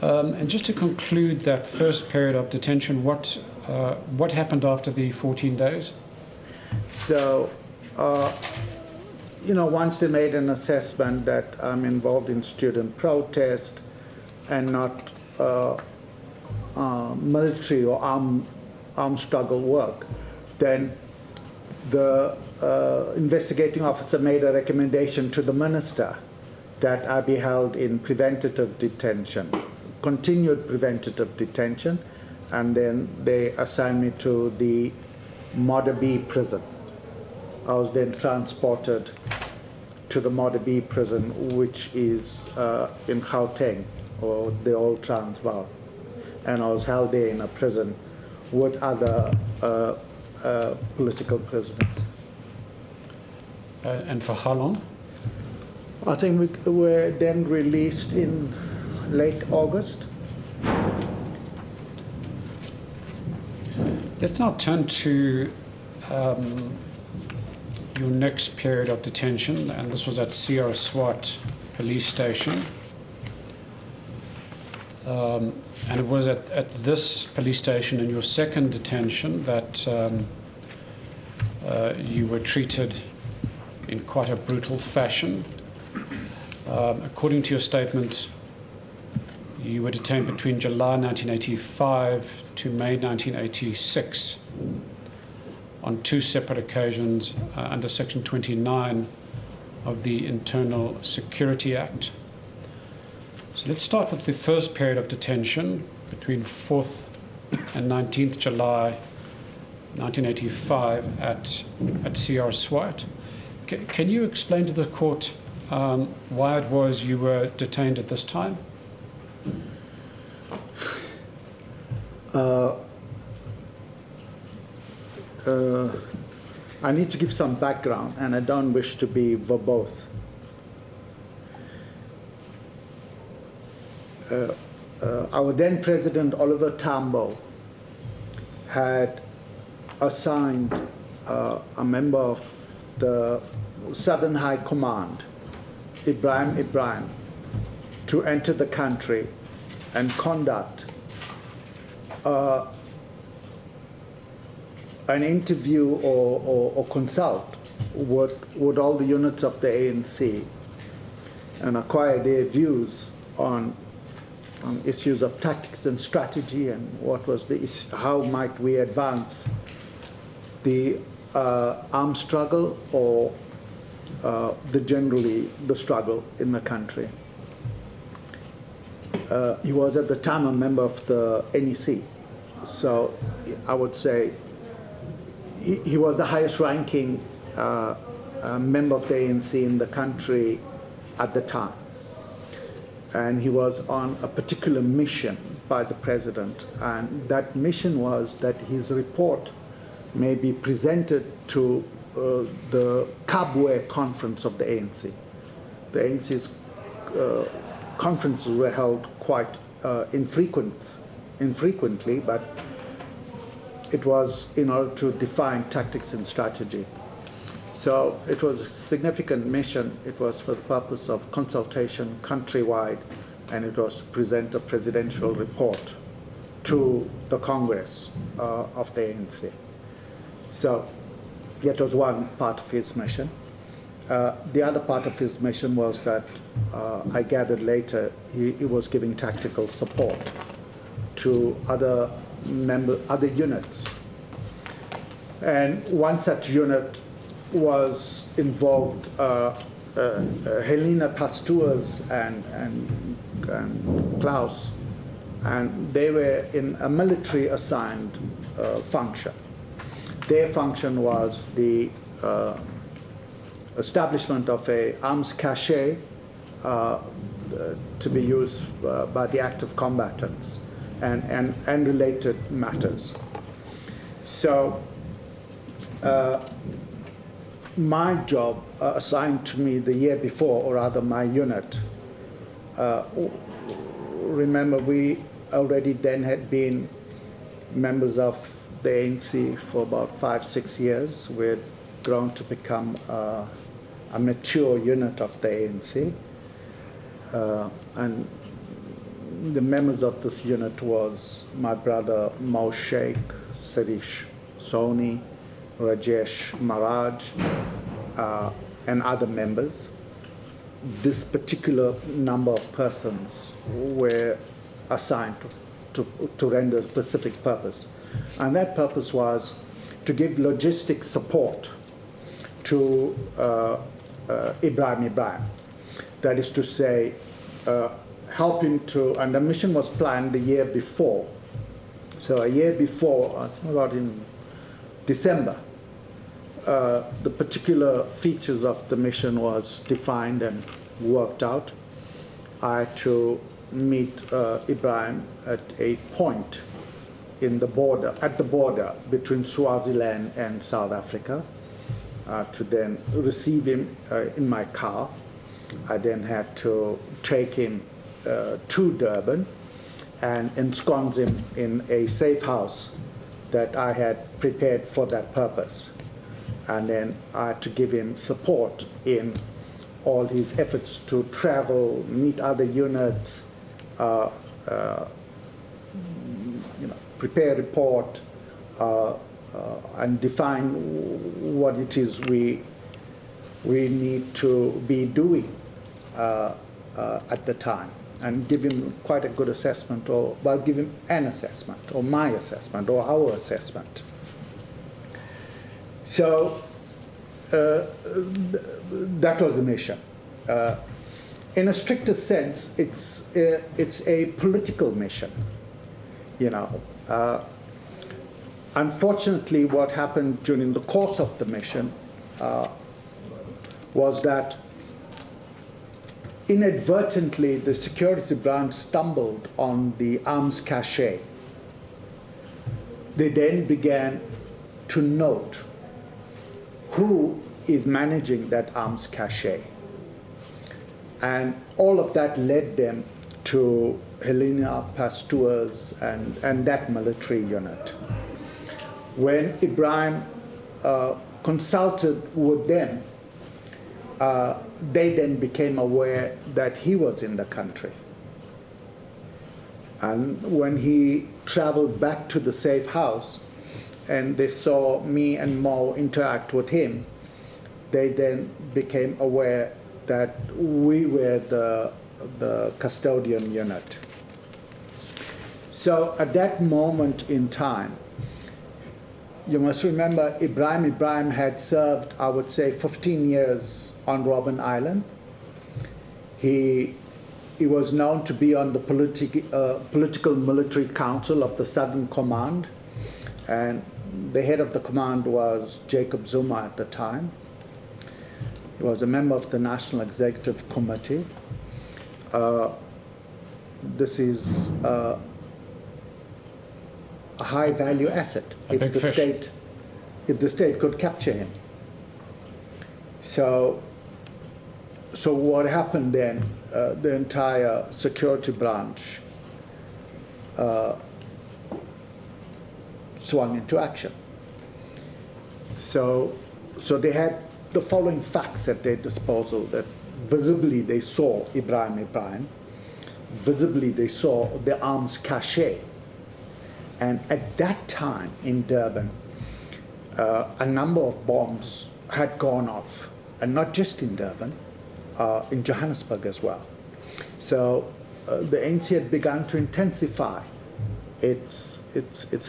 Speaker 2: And just to conclude that first period of detention, what happened after the 14 days?
Speaker 4: So, once they made an assessment that I'm involved in student protest and not military or armed struggle work, then the investigating officer made a recommendation to the minister that I be held in preventative detention, continued preventative detention, and then they assigned me to the Modder B prison. I was then transported to the Modder B prison, which is in Gauteng, or the old Transvaal. And I was held there in a prison with other political prisoners.
Speaker 2: And for how long?
Speaker 4: I think we were then released in late August.
Speaker 2: Let's now turn to your next period of detention, and this was at CR SWAT police station. And it was at this police station in your second detention that you were treated in quite a brutal fashion. According to your statement, you were detained between July 1985 to May 1986 on two separate occasions under Section 29 of the Internal Security Act. So let's start with the first period of detention between 4th and 19th July 1985 at CR SWAT. Can you explain to the court why it was you were detained at this time?
Speaker 4: I need to give some background, and I don't wish to be verbose. Our then President Oliver Tambo had assigned a member of the Southern High Command, Ibrahim, to enter the country and conduct an interview or consult with all the units of the ANC and acquire their views on issues of tactics and strategy, and what was how might we advance the armed struggle or the struggle in the country. He was at the time a member of the NEC, so I would say he was the highest ranking member of the ANC in the country at the time. And he was on a particular mission by the president, and that mission was that his report may be presented to the Kabwe conference of the ANC. The ANC's conferences were held quite infrequently, but it was in order to define tactics and strategy. So it was a significant mission. It was for the purpose of consultation countrywide, and it was to present a presidential report to the Congress of the ANC. So that was one part of his mission. The other part of his mission was that I gathered later he was giving tactical support to other units. And one such unit was involved, Helena Pasteurs and Klaus, and they were in a military assigned function. Their function was the establishment of a arms cache to be used by the active combatants and related matters. So my job assigned to me the year before, or rather my unit, remember we already then had been members of the ANC for about 5-6 years. We had grown to become a mature unit of the ANC. And the members of this unit was my brother Mo Sheikh, Sirish Soni, Rajesh Maharaj, and other members. This particular number of persons were assigned to render a specific purpose. And that purpose was to give logistic support to Ibrahim. That is to say, help him to, and the mission was planned the year before. So a year before, I think about in December, the particular features of the mission was defined and worked out. I had to meet Ibrahim at a point in the border, at the border between Swaziland and South Africa, to then receive him in my car. I then had to take him to Durban and ensconce him in a safe house that I had prepared for that purpose. And then I had to give him support in all his efforts to travel, meet other units, prepare a report, and define what it is we need to be doing at the time, and give him quite a good assessment, or well, give him an assessment, or my assessment, or our assessment. So that was the mission. In a stricter sense, it's a political mission. Unfortunately, what happened during the course of the mission was that inadvertently the security branch stumbled on the arms cache. They then began to note who is managing that arms cache. And all of that led them to Helena Pasteur's and that military unit. When Ibrahim consulted with them, they then became aware that he was in the country. And when he traveled back to the safe house and they saw me and Mo interact with him, they then became aware that we were the custodian unit. So at that moment in time, you must remember Ibrahim had served, I would say, 15 years on Robben Island. He was known to be on the political military council of the Southern Command, and the head of the command was Jacob Zuma at the time. He was a member of the National Executive Committee. This is a high-value asset if the state could capture him. So what happened then? The entire security branch swung into action. So they had the following facts at their disposal: that visibly they saw Ibrahim, visibly they saw the arms cache. And at that time in Durban, a number of bombs had gone off, and not just in Durban, in Johannesburg as well. So the ANC had begun to intensify its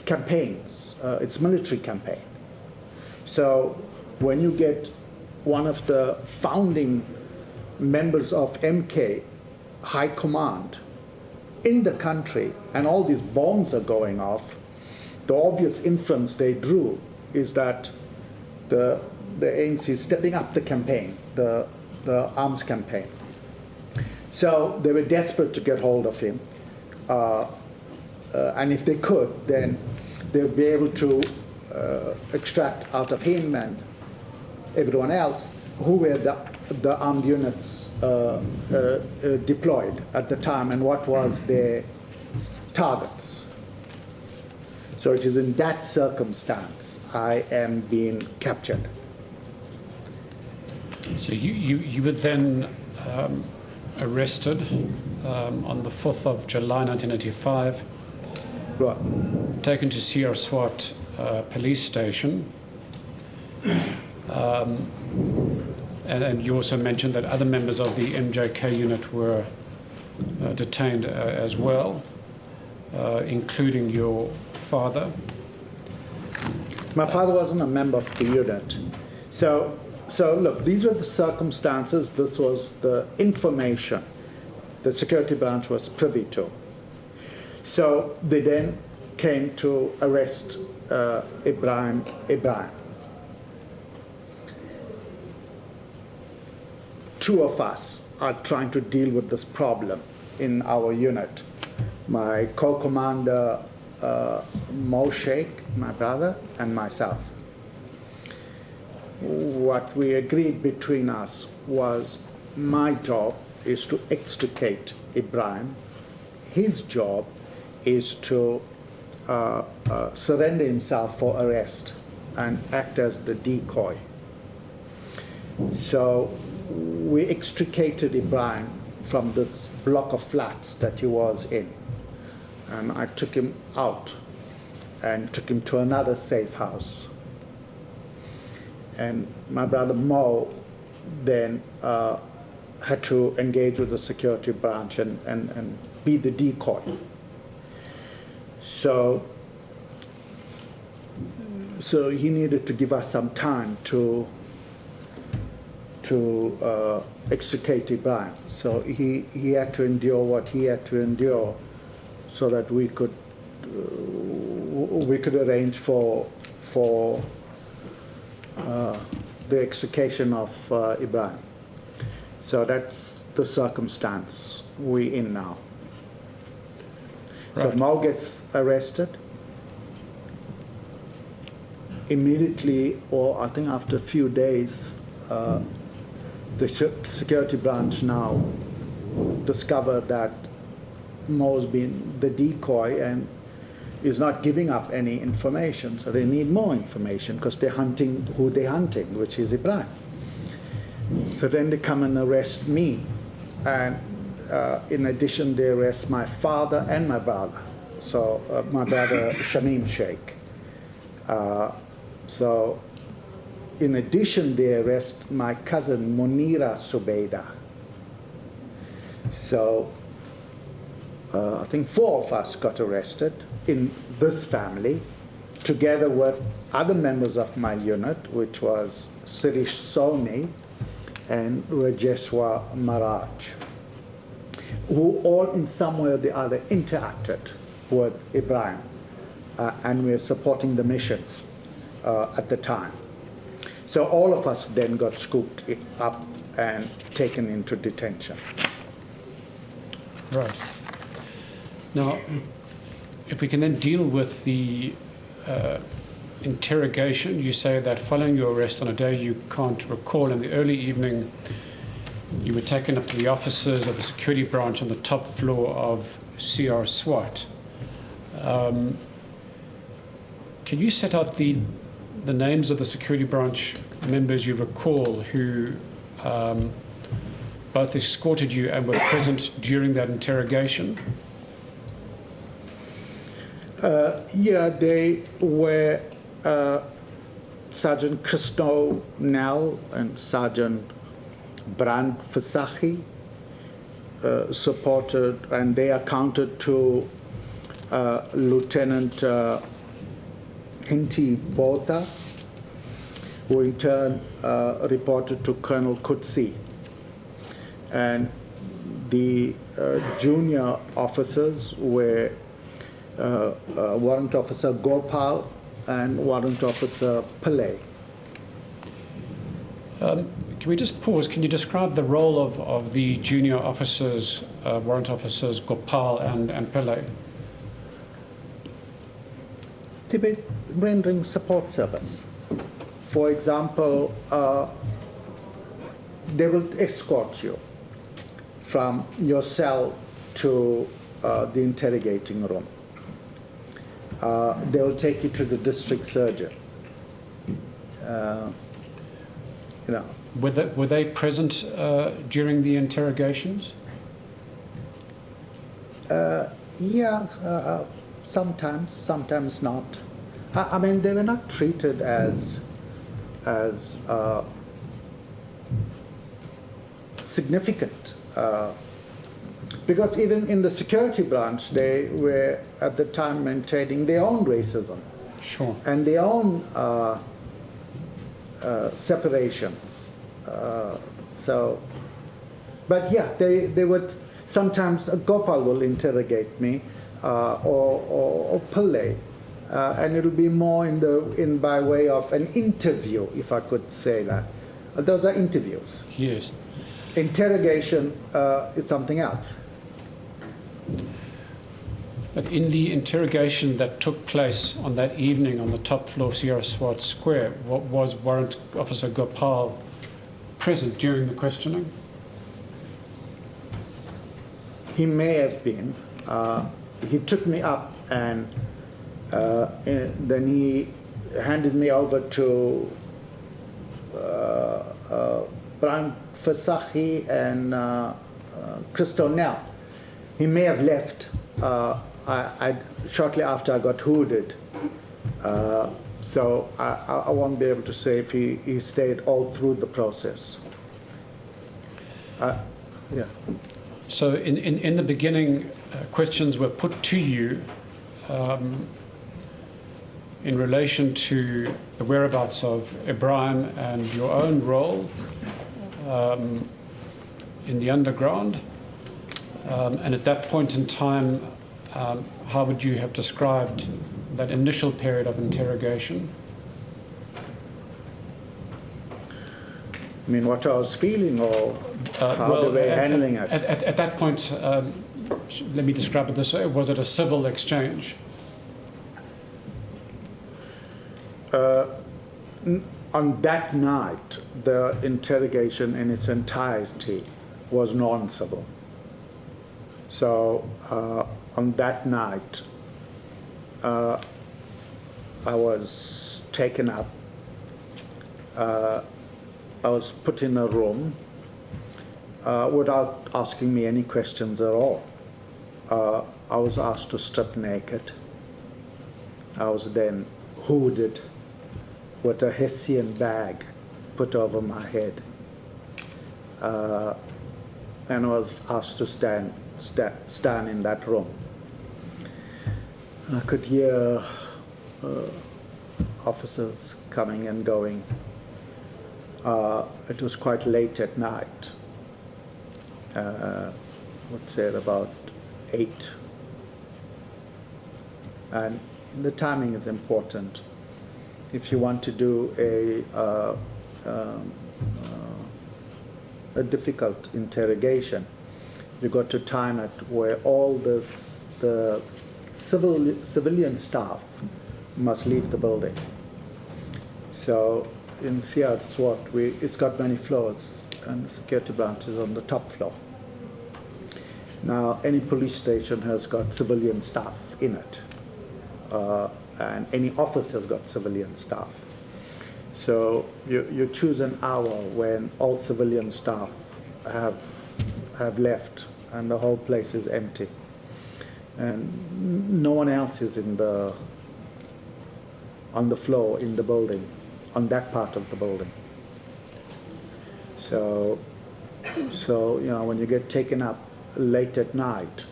Speaker 4: campaigns, its military campaign. So when you get one of the founding members of MK High Command in the country, and all these bombs are going off, the obvious inference they drew is that the ANC is stepping up the campaign, the arms campaign. So they were desperate to get hold of him, and if they could, then they would be able to extract out of him and everyone else who were the armed units deployed at the time and what was their targets. So it is in that circumstance I am being captured.
Speaker 2: So you were then arrested on the 4th of July 1985,
Speaker 4: Right.
Speaker 2: taken to Sierra SWAT police station. And you also mentioned that other members of the MJK unit were detained as well, including your father.
Speaker 4: My father wasn't a member of the unit. So look, these were the circumstances. This was the information the security branch was privy to. So they then came to arrest Ibrahim. Two of us are trying to deal with this problem in our unit. My co-commander, Mo Sheikh, my brother, and myself. What we agreed between us was my job is to extricate Ibrahim. His job is to surrender himself for arrest and act as the decoy. So we extricated Ibrahim from this block of flats that he was in. And I took him out and took him to another safe house. And my brother Mo then had to engage with the security branch and be the decoy. So he needed to give us some time to extricate Ibrahim. So he had to endure what he had to endure so that we could arrange for the extrication of Ibrahim. So that's the circumstance we're in now.
Speaker 2: Right.
Speaker 4: So Mo gets arrested. Immediately, or I think after a few days, the security branch now discovered that Mo's been the decoy and is not giving up any information. So they need more information because they're hunting who they're hunting, which is Ibrahim. So then they come and arrest me. And in addition, they arrest my father and my brother. So my brother, Shamim Sheikh. So in addition, they arrest my cousin, Munira Subeida. So I think 4 of us got arrested in this family, together with other members of my unit, which was Sirish Soni and Rajeshwa Maraj, who all in some way or the other interacted with Ibrahim, and we were supporting the missions at the time. So all of us then got scooped up and taken into detention.
Speaker 2: Right. Now, if we can then deal with the interrogation, you say that following your arrest on a day you can't recall, in the early evening, you were taken up to the offices of the security branch on the top floor of CR SWAT. Can you set out the names of the security branch members you recall who both escorted you and were present during that interrogation?
Speaker 4: Yeah, they were Sergeant Christo Nell and Sergeant Brand Fasahi, supported, and they accounted to Lieutenant Hinti Botha, who in turn reported to Colonel Kutsi. And the junior officers were Warrant Officer Gopal and Warrant Officer Pillay.
Speaker 2: Can we just pause? Can you describe the role of the junior officers, Warrant Officers Gopal and Pillay?
Speaker 4: They were rendering support service. For example, they will escort you from your cell to the interrogating room. They will take you to the district surgeon. You know.
Speaker 2: Were they present during the interrogations?
Speaker 4: Yeah, sometimes not. I mean, they were not treated as significant. Because even in the security branch, they were at the time maintaining their own racism.
Speaker 2: Sure.
Speaker 4: And their own separations. But yeah, they would, sometimes Gopal will interrogate me, or Pillai, and it'll be more by way of an interview, if I could say that. Those are interviews.
Speaker 2: Yes.
Speaker 4: Interrogation is something else.
Speaker 2: But in the interrogation that took place on that evening on the top floor of Sierra Swart Square, was Warrant Officer Gopal present during the questioning?
Speaker 4: He may have been. He took me up and then he handed me over to Brian Fasahi and Christo Nell. He may have left shortly after I got hooded. So I won't be able to say if he stayed all through the process. Yeah.
Speaker 2: So in the beginning, questions were put to you in relation to the whereabouts of Ibrahim and your own role in the underground. And at that point in time, how would you have described that initial period of interrogation?
Speaker 4: I mean, what I was feeling, or how they were handling it?
Speaker 2: At that point, let me describe it this way. Was it a civil exchange?
Speaker 4: On that night, the interrogation in its entirety was non-civil. So on that night, I was taken up. I was put in a room without asking me any questions at all. I was asked to strip naked. I was then hooded with a Hessian bag put over my head, and I was asked to stand in that room. I could hear officers coming and going. It was quite late at night. I would say at about 8. And the timing is important. If you want to do a difficult interrogation, you got to time it where all the civilian staff must leave the building. So in Sierra Swart, it's got many floors, and the security branch is on the top floor. Now, any police station has got civilian staff in it, and any office has got civilian staff. So you choose an hour when all civilian staff have left and the whole place is empty, and no one else is on the floor in the building, on that part of the building. So you know, when you get taken up late at night,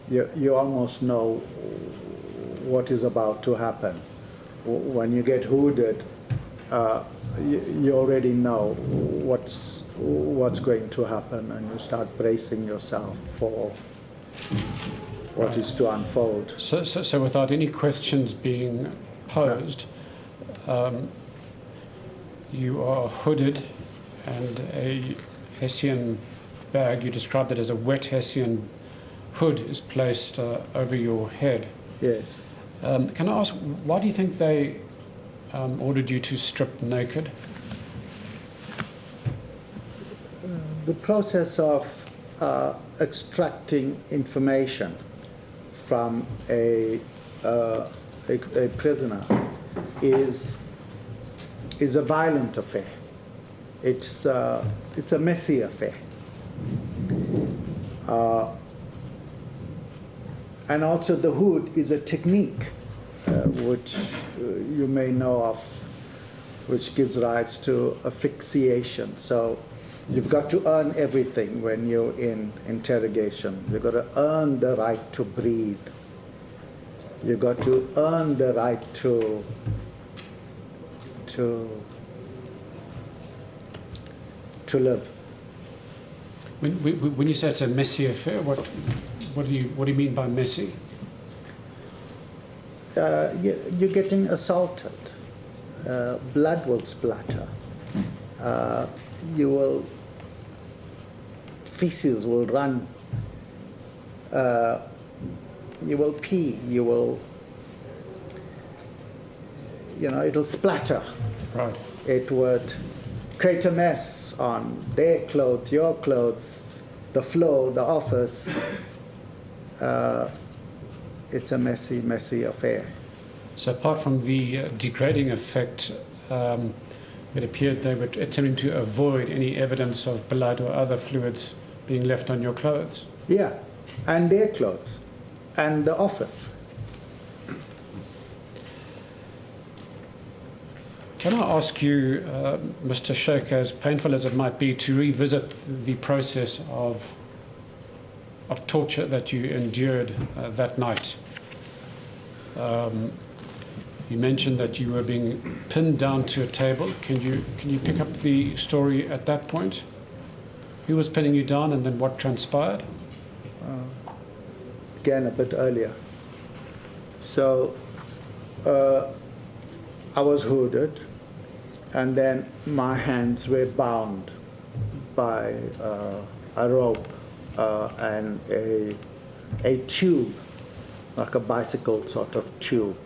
Speaker 4: you almost know what is about to happen. When you get hooded, you already know what's going to happen, and you start bracing yourself for what is to unfold.
Speaker 2: So without any questions being posed, you are hooded, and a Hessian bag, you described it as a wet Hessian hood, is placed over your head.
Speaker 4: Yes.
Speaker 2: Can I ask, why do you think they ordered you to strip naked?
Speaker 4: The process of extracting information from a prisoner is a violent affair. It's a messy affair. And also the hood is a technique which you may know of, which gives rise to asphyxiation. So you've got to earn everything when you're in interrogation. You've got to earn the right to breathe. You've got to earn the right to live.
Speaker 2: When you say it's a messy affair, what do you mean by messy?
Speaker 4: You're getting assaulted. Blood will splatter. Feces will run. You will pee. It'll splatter.
Speaker 2: Right.
Speaker 4: It would create a mess on their clothes, your clothes, the floor, the office. It's a messy, messy affair.
Speaker 2: So apart from the degrading effect, it appeared they were attempting to avoid any evidence of blood or other fluids being left on your clothes.
Speaker 4: Yeah, and their clothes, and the office.
Speaker 2: Can I ask you, Mr. Sheikh, as painful as it might be, to revisit the process of torture that you endured that night? You mentioned that you were being pinned down to a table. Can you pick up the story at that point? Who was pinning you down, and then what transpired?
Speaker 4: Again, a bit earlier. So I was hooded, and then my hands were bound by a rope and a tube, like a bicycle sort of tube.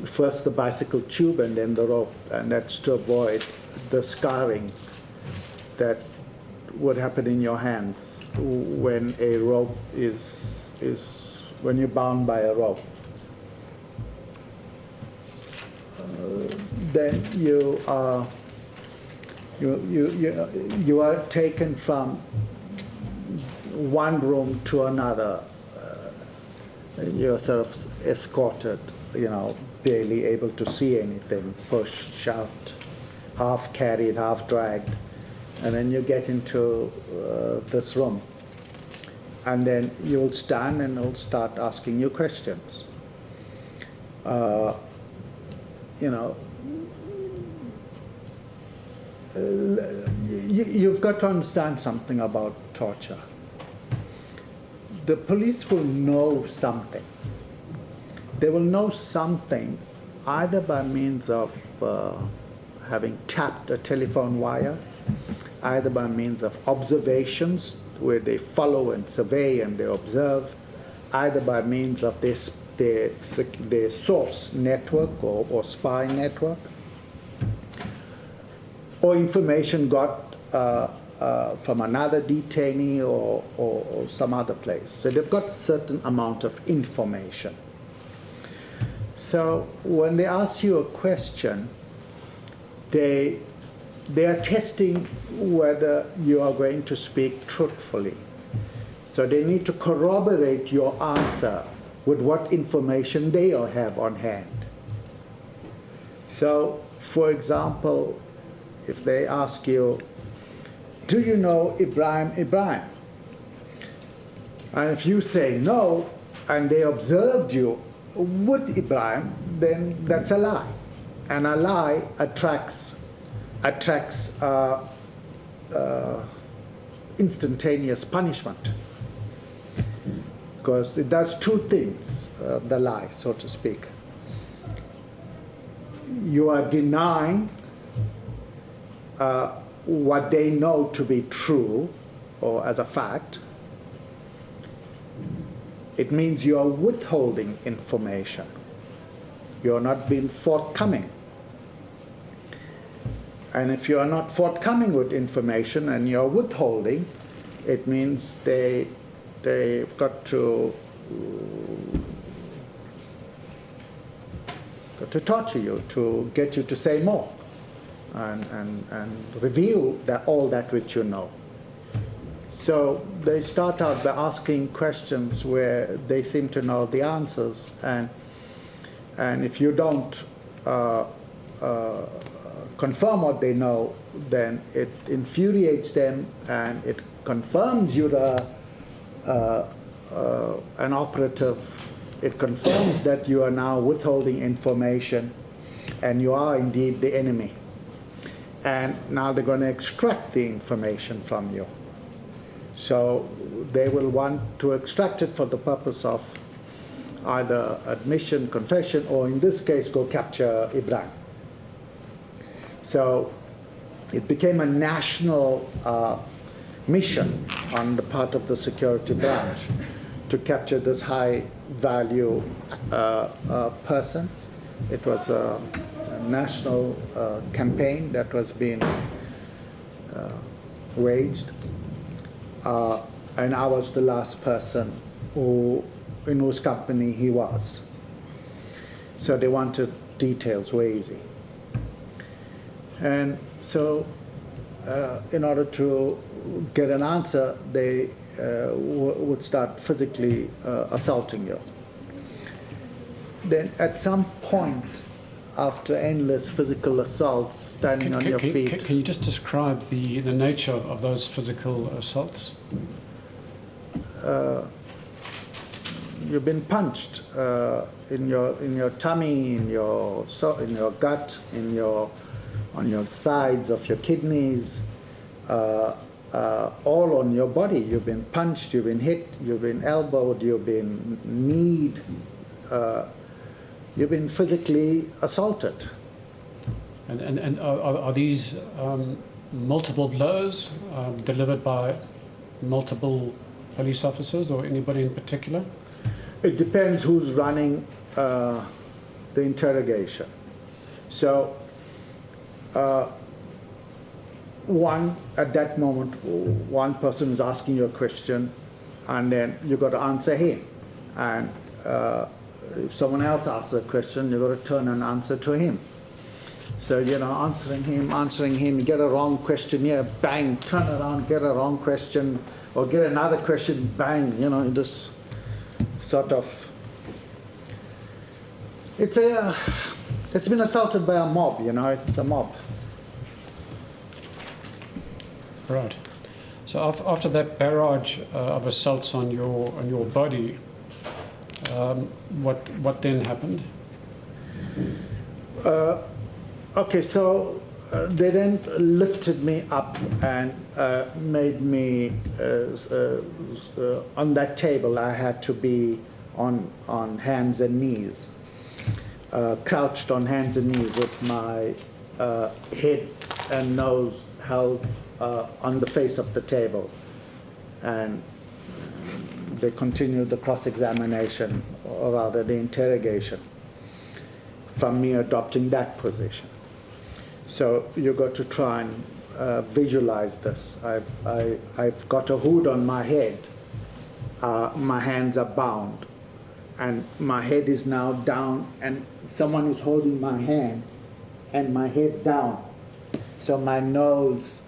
Speaker 4: First the bicycle tube and then the rope, and that's to avoid the scarring that would happen in your hands when a rope is when you're bound by a rope. Then you are taken from one room to another. You're sort of escorted, barely able to see anything, pushed, shoved, half carried, half dragged, and then you get into this room. And then you'll stand and they'll start asking you questions. You've got to understand something about torture. The police will know something. They will know something either by means of having tapped a telephone wire, either by means of observations where they follow and survey and they observe, either by means of their source network or spy network, or information got from another detainee or some other place. So they've got a certain amount of information. So when they ask you a question, they are testing whether you are going to speak truthfully. So they need to corroborate your answer with what information they have on hand. So, for example, if they ask you, do you know Ibrahim? And if you say no, and they observed you with Ibrahim, then that's a lie. And a lie attracts instantaneous punishment, because it does two things, the lie, so to speak. You are denying what they know to be true or as a fact. It means you are withholding information. You are not being forthcoming. And if you are not forthcoming with information and you are withholding, it means they've got to torture you, to get you to say more and reveal all that which you know. So they start out by asking questions where they seem to know the answers, and if you don't confirm what they know, then it infuriates them and it confirms you're an operative. It confirms that you are now withholding information and you are indeed the enemy. And now they're going to extract the information from you. So they will want to extract it for the purpose of either admission, confession, or in this case, go capture Ibrahim. So it became a national mission on the part of the security branch to capture this high-value person. It was a national campaign that was being waged. And I was the last person in whose company he was. So they wanted details, were easy. And so in order to get an answer, they would start physically assaulting you. Then at some point, after endless physical assaults, standing on your feet.
Speaker 2: Can you just describe the nature of those physical assaults?
Speaker 4: You've been punched in your tummy, in your gut, on your sides of your kidneys, all on your body. You've been punched, you've been hit, you've been elbowed, you've been kneed. You've been physically assaulted.
Speaker 2: And are these multiple blows delivered by multiple police officers or anybody in particular?
Speaker 4: It depends who's running the interrogation. So at that moment, one person is asking you a question, and then you've got to answer him. And if someone else asks a question, you've got to turn and answer to him. So, answering him, you get a wrong question here, bang, turn around, get a wrong question, or get another question, bang, this sort of... It's been assaulted by a mob, it's a mob.
Speaker 2: Right. So after that barrage of assaults on your body, what then happened?
Speaker 4: Okay, so they then lifted me up and made me on that table. I had to be on hands and knees, crouched on hands and knees with my head and nose held on the face of the table, and they continued the cross-examination, or rather the interrogation, from me adopting that position. So you got to try and visualize this. I've got a hood on my head. My hands are bound, and my head is now down, and someone is holding my hand and my head down. So my nose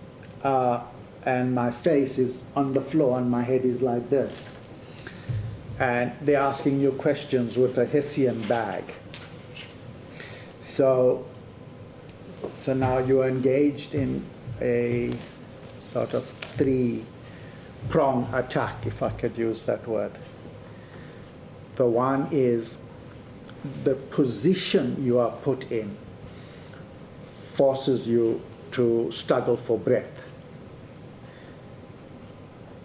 Speaker 4: and my face is on the floor, and my head is like this. And they're asking you questions with a Hessian bag. So now you're engaged in a sort of three-prong attack, if I could use that word. The one is the position you are put in forces you to struggle for breath.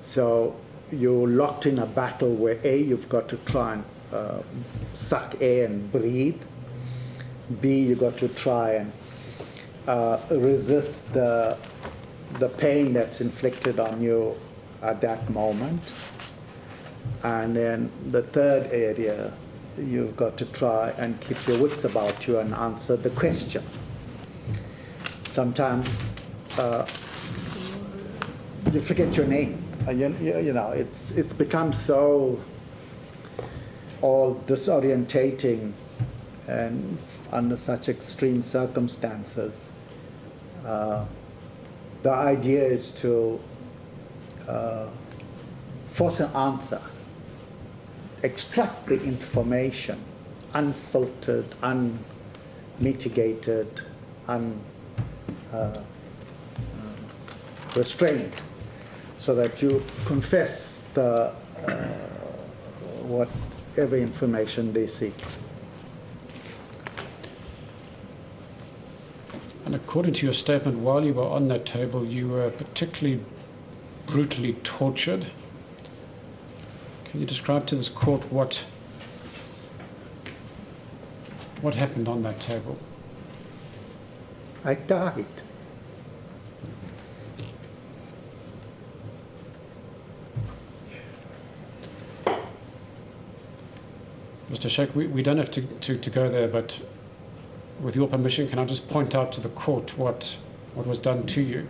Speaker 4: So you're locked in a battle where A, you've got to try and suck air and breathe. B, you've got to try and resist the pain that's inflicted on you at that moment. And then the third area, you've got to try and keep your wits about you and answer the question. Sometimes you forget your name. It's become so all disorientating, and under such extreme circumstances. The idea is to force an answer, extract the information, unfiltered, unmitigated, unrestrained, so that you confess the whatever information they seek.
Speaker 2: And according to your statement, while you were on that table, you were particularly brutally tortured. Can you describe to this court what happened on that table?
Speaker 4: I died.
Speaker 2: Mr. Sheikh, we don't have to go there, but with your permission, can I just point out to the court what was done to you?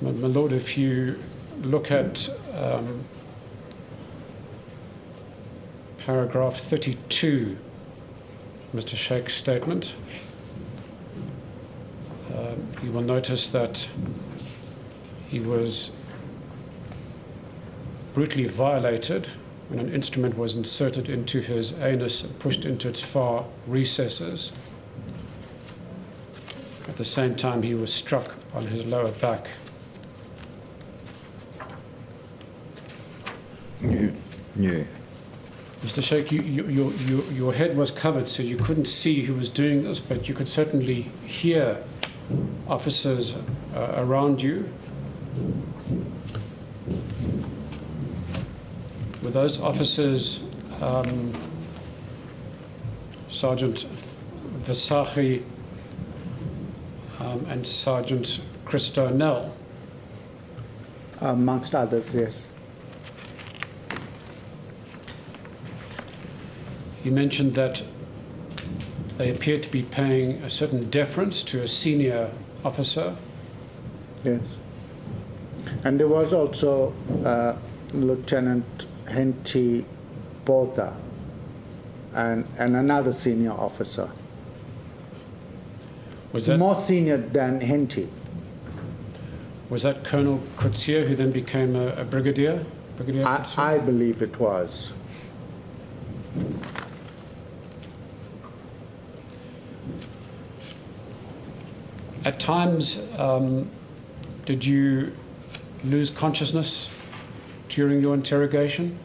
Speaker 2: My Lord, if you look at paragraph 32, Mr. Sheikh's statement, you will notice that he was brutally violated when an instrument was inserted into his anus and pushed into its far recesses. At the same time, he was struck on his lower back.
Speaker 1: Yeah.
Speaker 2: Mr. Sheikh, your head was covered, so you couldn't see who was doing this, but you could certainly hear officers around you. Were those officers Sergeant Visagie and Sergeant Christo Nell?
Speaker 4: Amongst others, yes.
Speaker 2: You mentioned that they appeared to be paying a certain deference to a senior officer.
Speaker 4: Yes. And there was also Lieutenant Henty Botha and another senior officer.
Speaker 2: Was that
Speaker 4: more senior than Henty?
Speaker 2: Was that Colonel Coetzee, who then became a brigadier?
Speaker 4: I believe it was.
Speaker 2: At times, did you lose consciousness during your interrogation?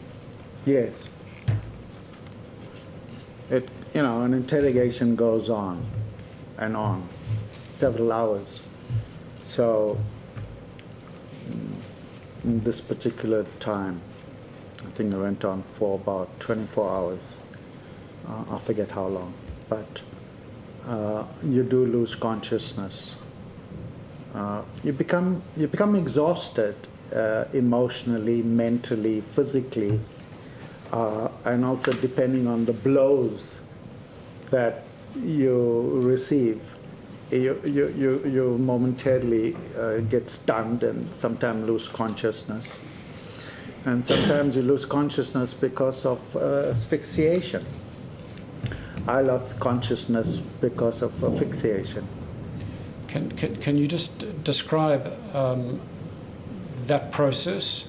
Speaker 4: Yes. An interrogation goes on and on, several hours. So, in this particular time, I think it went on for about 24 hours. I forget how long, but you do lose consciousness. You become exhausted emotionally, mentally, physically, and also depending on the blows that you receive, you momentarily get stunned and sometimes lose consciousness. And sometimes you lose consciousness because of asphyxiation. I lost consciousness because of asphyxiation.
Speaker 2: Can you just describe that process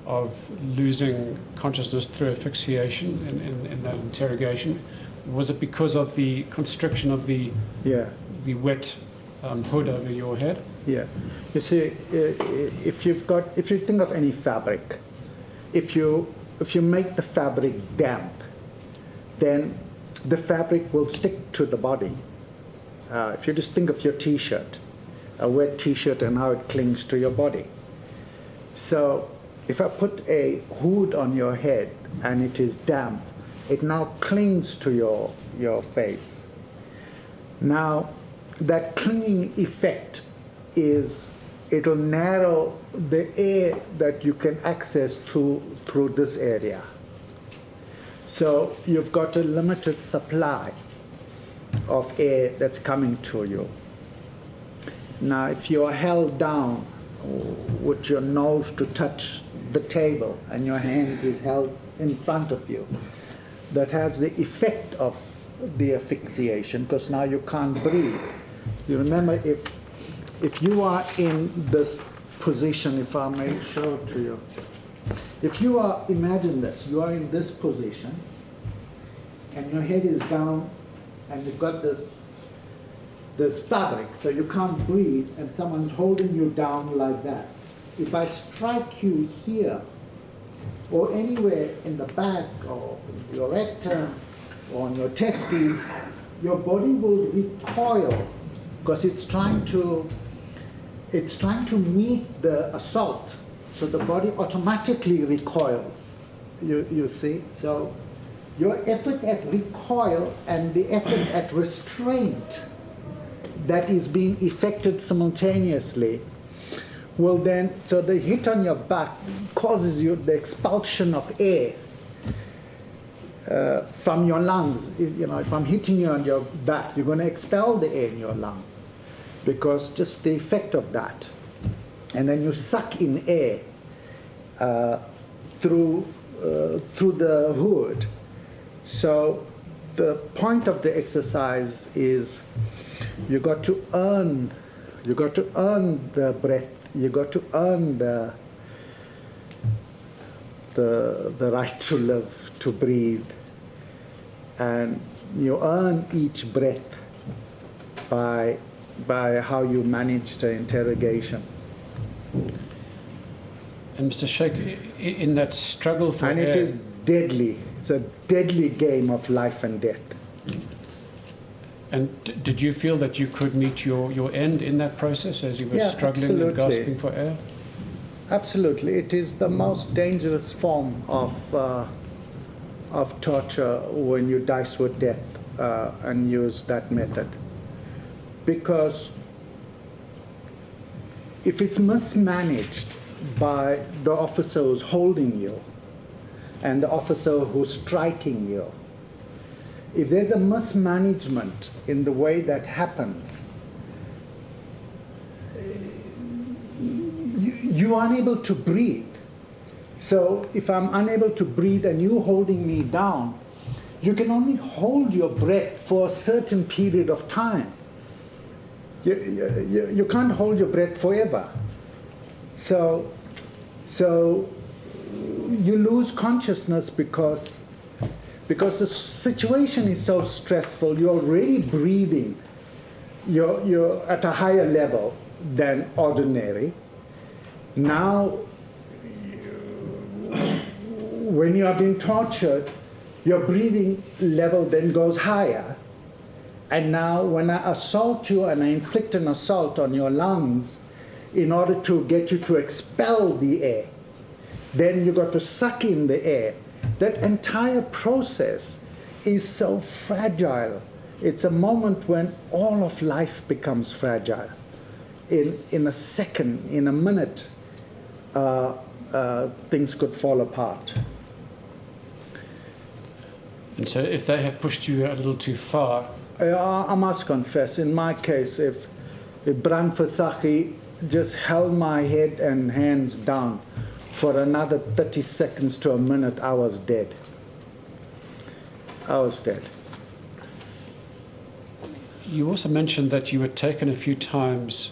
Speaker 2: of losing consciousness through asphyxiation in that interrogation? Was it because of the constriction of the wet hood over your head?
Speaker 4: Yeah. You see, if you think of any fabric, if you make the fabric damp, then the fabric will stick to the body. If you just think of your T-shirt, a wet T-shirt, and how it clings to your body. So if I put a hood on your head and it is damp, it now clings to your face. Now, that clinging effect it'll narrow the air that you can access through this area. So you've got a limited supply of air that's coming to you. Now, if you're held down with your nose to touch the table and your hands is held in front of you, that has the effect of the asphyxiation, because now you can't breathe. You remember, if you are in this position, if I may show it to you. If you are, imagine this, you are in this position, and your head is down, and you've got this fabric, so you can't breathe, and someone's holding you down like that. If I strike you here, or anywhere in the back, or your rectum, or on your testes, your body will recoil, because it's trying to meet the assault. So the body automatically recoils, you see? So your effort at recoil and the effort at restraint that is being effected simultaneously will then, so the hit on your back causes you the expulsion of air from your lungs. You know, if I'm hitting you on your back, you're going to expel the air in your lung, because just the effect of that. And then you suck in air through the hood. So the point of the exercise is you got to earn the breath. You got to earn the right to live, to breathe, and you earn each breath by how you manage the interrogation.
Speaker 2: And Mr. Sheikh, in that struggle for
Speaker 4: And
Speaker 2: air,
Speaker 4: it is deadly. It's a deadly game of life and death.
Speaker 2: and did you feel that you could meet your end in that process as you were
Speaker 4: Yeah,
Speaker 2: struggling and
Speaker 4: absolutely.
Speaker 2: gasping for air?
Speaker 4: Absolutely. It is the most dangerous form of torture when you dice with death and use that method. Because if it's mismanaged by the officer who's holding you and the officer who's striking you, if there's a mismanagement in the way that happens, you are unable to breathe. So if I'm unable to breathe and you holding me down, you can only hold your breath for a certain period of time. You can't hold your breath forever. So you lose consciousness because the situation is so stressful. You're already breathing. You're at a higher level than ordinary. Now, when you are being tortured, your breathing level then goes higher. And now when I assault you and I inflict an assault on your lungs in order to get you to expel the air, then you got to suck in the air. That entire process is so fragile. It's a moment when all of life becomes fragile. In a second, in a minute, things could fall apart.
Speaker 2: And so if they had pushed you a little too far,
Speaker 4: I must confess, in my case, if Bran Versaghi just held my head and hands down for another 30 seconds to a minute, I was dead. I was dead.
Speaker 2: you also mentioned that you were taken a few times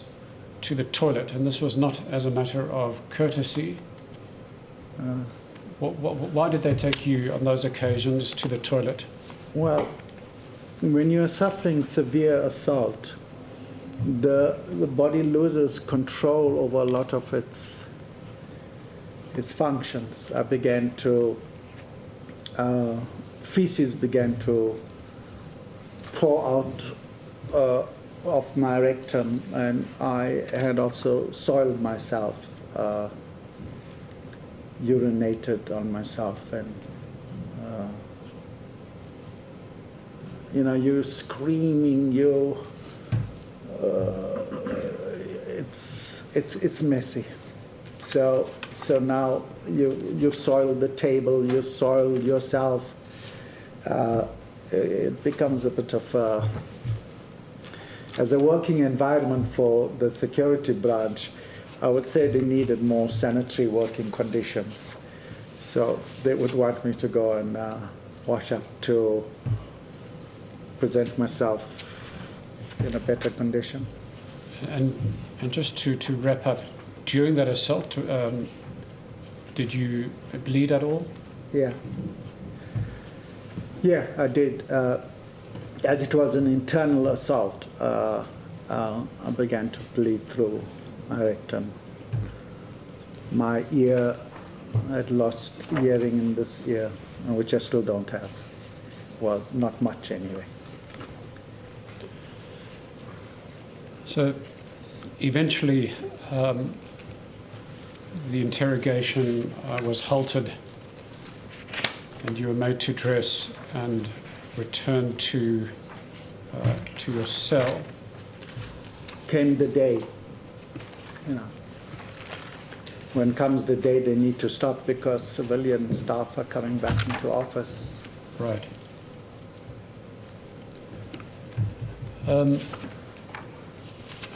Speaker 2: to the toilet, and this was not as a matter of courtesy. Why did they take you on those occasions to the toilet?
Speaker 4: Well, when you're suffering severe assault, the body loses control over a lot of its functions. I began to feces began to pour out of my rectum, and I had also soiled myself, urinated on myself, and you're screaming, it's messy. So now you've soiled the table, you've soiled yourself. It becomes a bit of as a working environment for the security branch, I would say they needed more sanitary working conditions. So they would want me to go and wash up to present myself in a better condition.
Speaker 2: And just to wrap up, during that assault, did you bleed at all?
Speaker 4: Yeah. Yeah, I did. As it was an internal assault, I began to bleed through my rectum. My ear, I'd lost hearing in this ear, which I still don't have. Well, not much anyway.
Speaker 2: So eventually the interrogation was halted and you were made to dress and returned to your cell.
Speaker 4: Came the day, when comes the day they need to stop because civilian staff are coming back into office.
Speaker 2: Right.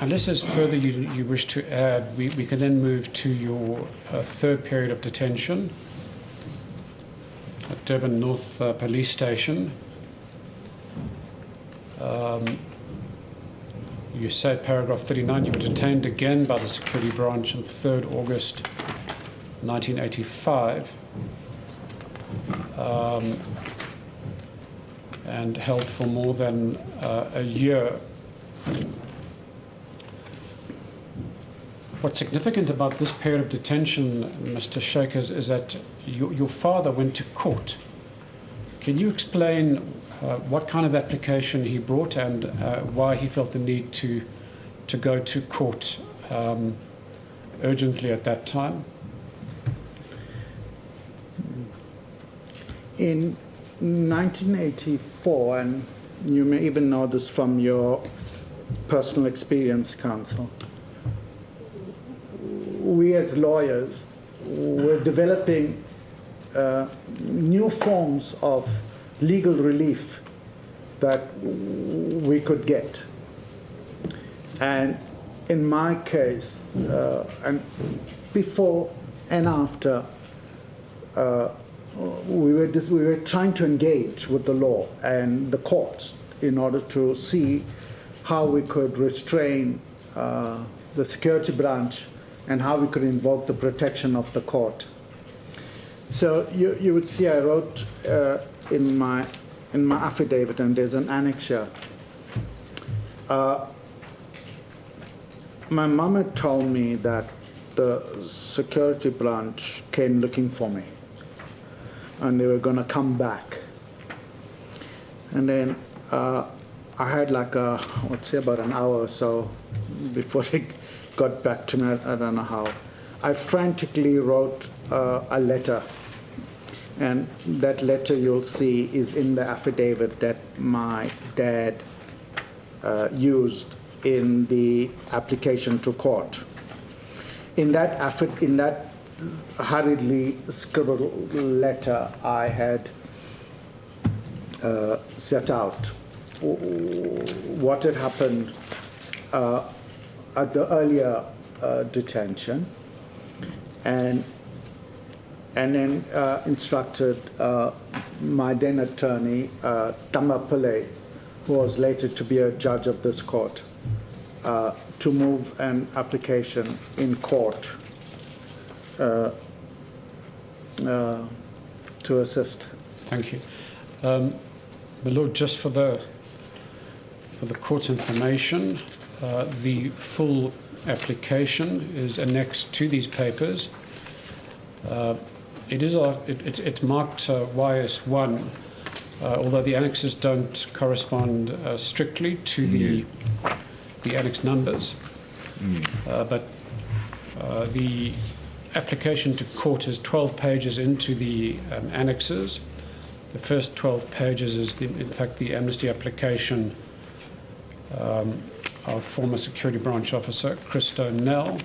Speaker 2: Unless there's further you wish to add, we can then move to your third period of detention at Durban North Police Station. You say, paragraph 39, you were detained again by the security branch on 3rd August 1985 and held for more than a year. What's significant about this period of detention, Mr. Sheikh, is that your father went to court. Can you explain what kind of application he brought and why he felt the need to go to court urgently at that time?
Speaker 4: In 1984, and you may even know this from your personal experience, counsel, we as lawyers were developing new forms of legal relief that we could get. And in my case, and before and after, we were trying to engage with the law and the courts in order to see how we could restrain the security branch and how we could invoke the protection of the court. So you would see I wrote in my affidavit, and there's an annexure. My mom had told me that the security branch came looking for me, and they were going to come back. And then I had like about an hour or so before they got back to me. I don't know how. I frantically wrote a letter. And that letter you'll see is in the affidavit that my dad used in the application to court. In that hurriedly scribbled letter, I had set out what had happened at the earlier detention, and then instructed my then attorney, Tama Pillay, who was later to be a judge of this court, to move an application in court to assist.
Speaker 2: Thank you. My Lord, just for the court's information, the full application is annexed to these papers. It's marked YS1, although the annexes don't correspond strictly to the annex numbers. But the application to court is 12 pages into the annexes. The first 12 pages is, in fact, the amnesty application of former security branch officer Christo Nell.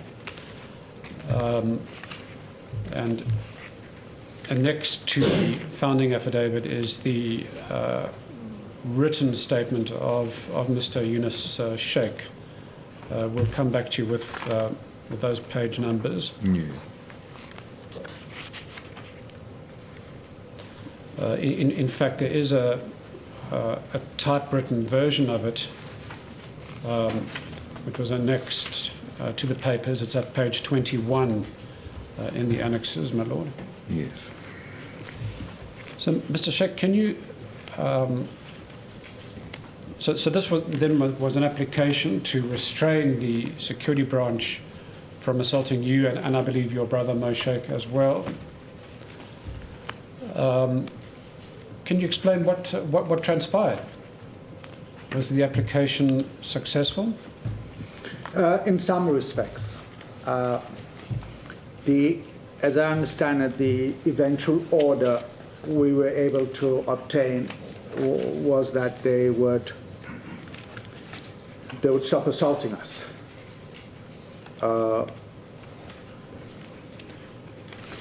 Speaker 2: And next to the founding affidavit is the written statement of Mr. Yunus Sheikh. We'll come back to you with those page numbers. In fact, there is a typewritten version of it, which was annexed to the papers. It's at page 21 in the annexes, my lord.
Speaker 1: Yes.
Speaker 2: So, Mr. Sheikh, can you... So this was an application to restrain the security branch from assaulting you and I believe your brother Mo Sheikh as well. Can you explain what transpired? Was the application successful?
Speaker 4: In some respects. As I understand it, the eventual order we were able to obtain was that they would stop assaulting us.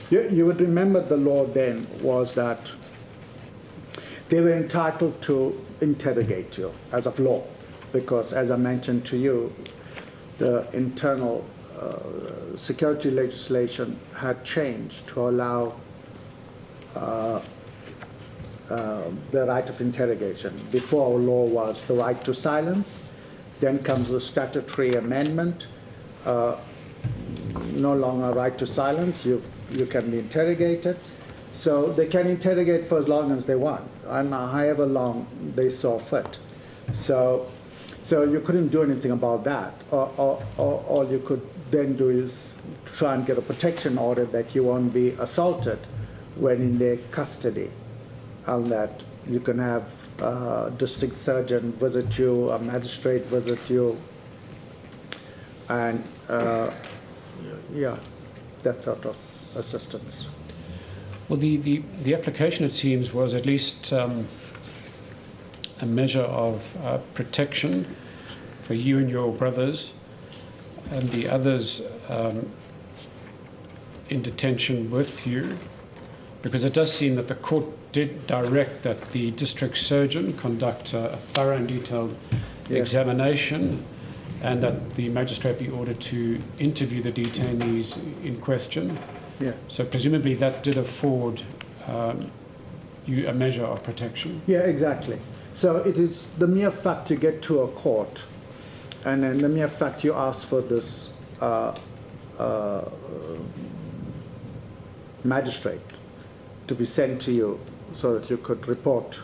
Speaker 4: You would remember the law then was that they were entitled to interrogate you as of law, because as I mentioned to you, the internal security legislation had changed to allow the right of interrogation. Before, our law was the right to silence. Then comes the statutory amendment. No longer right to silence. You can be interrogated. So they can interrogate for as long as they want, and however long they saw fit. So you couldn't do anything about that. All you could then do is try and get a protection order that you won't be assaulted when in their custody, and that you can have a district surgeon visit you, a magistrate visit you, and yeah, that sort of assistance.
Speaker 2: Well, the application, it seems, was at least a measure of protection for you and your brothers and the others in detention with you, because it does seem that the court did direct that the district surgeon conduct a thorough and detailed examination, and that the magistrate be ordered to interview the detainees in question.
Speaker 4: Yeah.
Speaker 2: So presumably that did afford you a measure of protection.
Speaker 4: Yeah, exactly. So it is the mere fact you get to a court, and then the mere fact you ask for this magistrate to be sent to you so that you could report,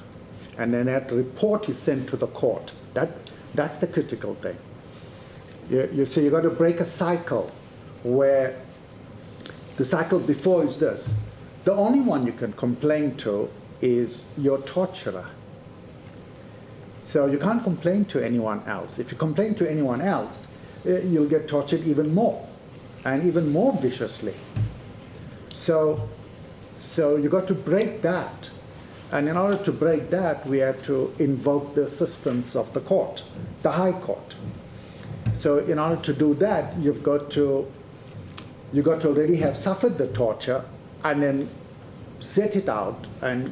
Speaker 4: and then that report is sent to the court. That's the critical thing. You see, you've got to break a cycle where the cycle before is this. The only one you can complain to is your torturer. So you can't complain to anyone else. If you complain to anyone else, you'll get tortured even more, and even more viciously. So you got to break that. And in order to break that, we had to invoke the assistance of the court, the High Court. So in order to do that, you've got to already have suffered the torture, and then set it out and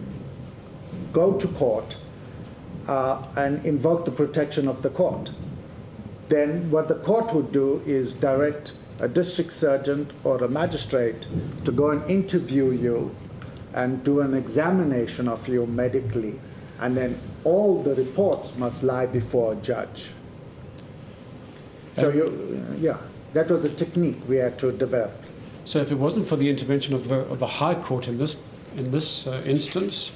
Speaker 4: go to court and invoke the protection of the court. Then what the court would do is direct a district surgeon or a magistrate to go and interview you and do an examination of you medically, and then all the reports must lie before a judge. So that was the technique we had to develop.
Speaker 2: So if it wasn't for the intervention of the High Court in this instance,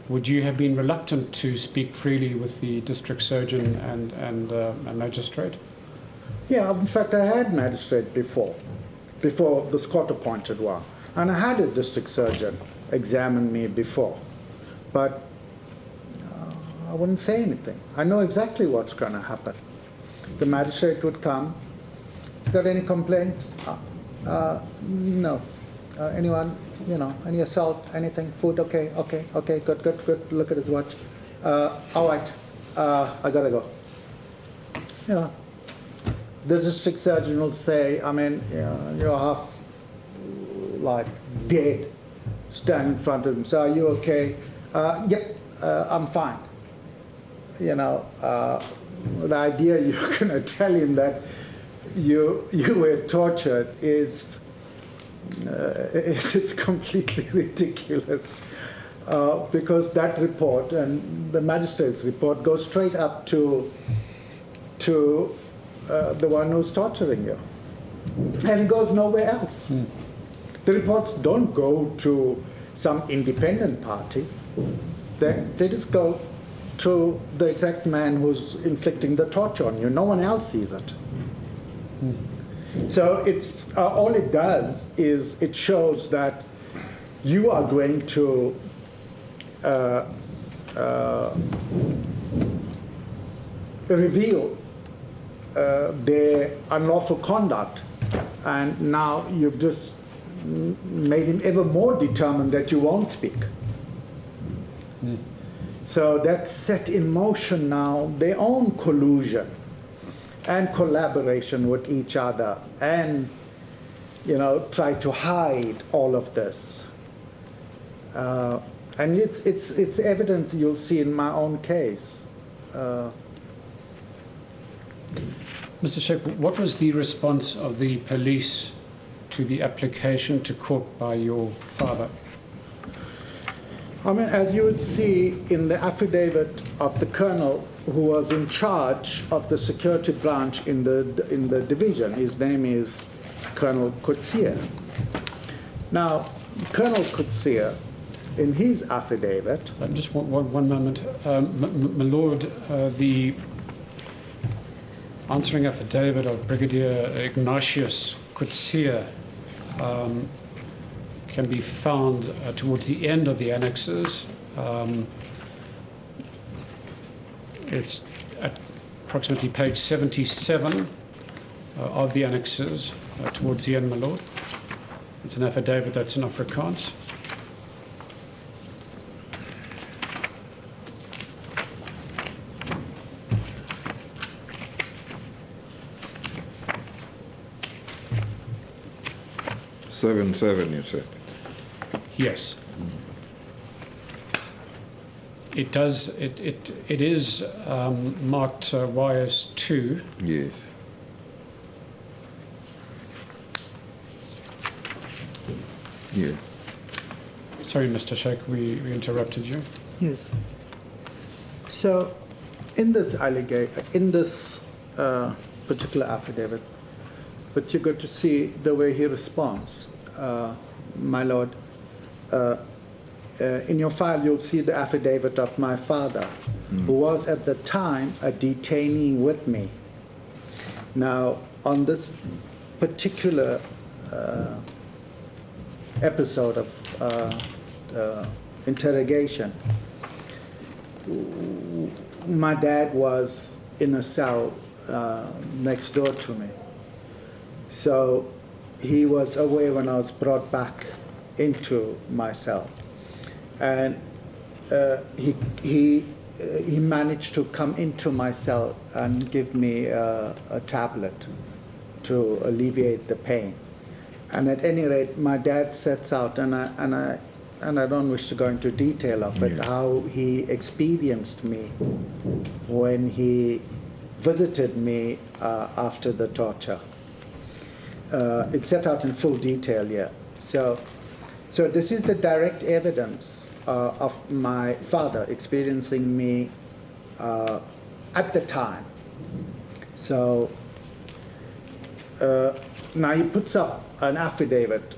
Speaker 2: would you have been reluctant to speak freely with the district surgeon and a magistrate?
Speaker 4: Yeah, in fact, I had magistrate before this court-appointed one, and I had a district surgeon examine me before, but I wouldn't say anything. I know exactly what's going to happen. The magistrate would come. Got any complaints? No. Anyone? Any assault? Anything? Food? Okay. Good. Look at his watch. All right. I gotta go. The district surgeon will say, you're half like dead, stand in front of him. So are you okay? Yep. I'm fine. The idea you're going to tell him that you were tortured is it's completely ridiculous, because that report and the magistrate's report goes straight up to the one who's torturing you. And it goes nowhere else. The reports don't go to some independent party. They just go to the exact man who's inflicting the torture on you. No one else sees it. So it's all it does is it shows that you are going to reveal their unlawful conduct, and now you've just made him ever more determined that you won't speak. So that's set in motion now their own collusion and collaboration with each other, and try to hide all of this. And it's evident, you'll see in my own case.
Speaker 2: Mr. Sheikh, what was the response of the police to the application to court by your father?
Speaker 4: I mean, as you would see in the affidavit of the colonel who was in charge of the security branch in the division, his name is Colonel Kutsia. Now, Colonel Kutsia, in his affidavit...
Speaker 2: Just one moment. My Lord, the answering affidavit of Brigadier Ignatius Kutsia can be found towards the end of the annexes. It's at approximately page 77 of the annexes, towards the end, my Lord. It's an affidavit that's in Afrikaans.
Speaker 1: Seven, you said.
Speaker 2: Yes. It does. It is marked YS2.
Speaker 1: Yes. Yeah.
Speaker 2: Sorry, Mr. Sheikh, we interrupted you.
Speaker 4: Yes. So, in this particular affidavit, but you're going to see the way he responds, my Lord. In your file, you'll see the affidavit of my father, who was at the time a detainee with me. Now, on this particular episode of interrogation, my dad was in a cell next door to me. So he was away when I was brought back into my cell, and he managed to come into my cell and give me a tablet to alleviate the pain. And at any rate, my dad sets out, and I don't wish to go into detail of it, how he experienced me when he visited me after the torture. It's set out in full detail here. So this is the direct evidence of my father experiencing me at the time. So now he puts up an affidavit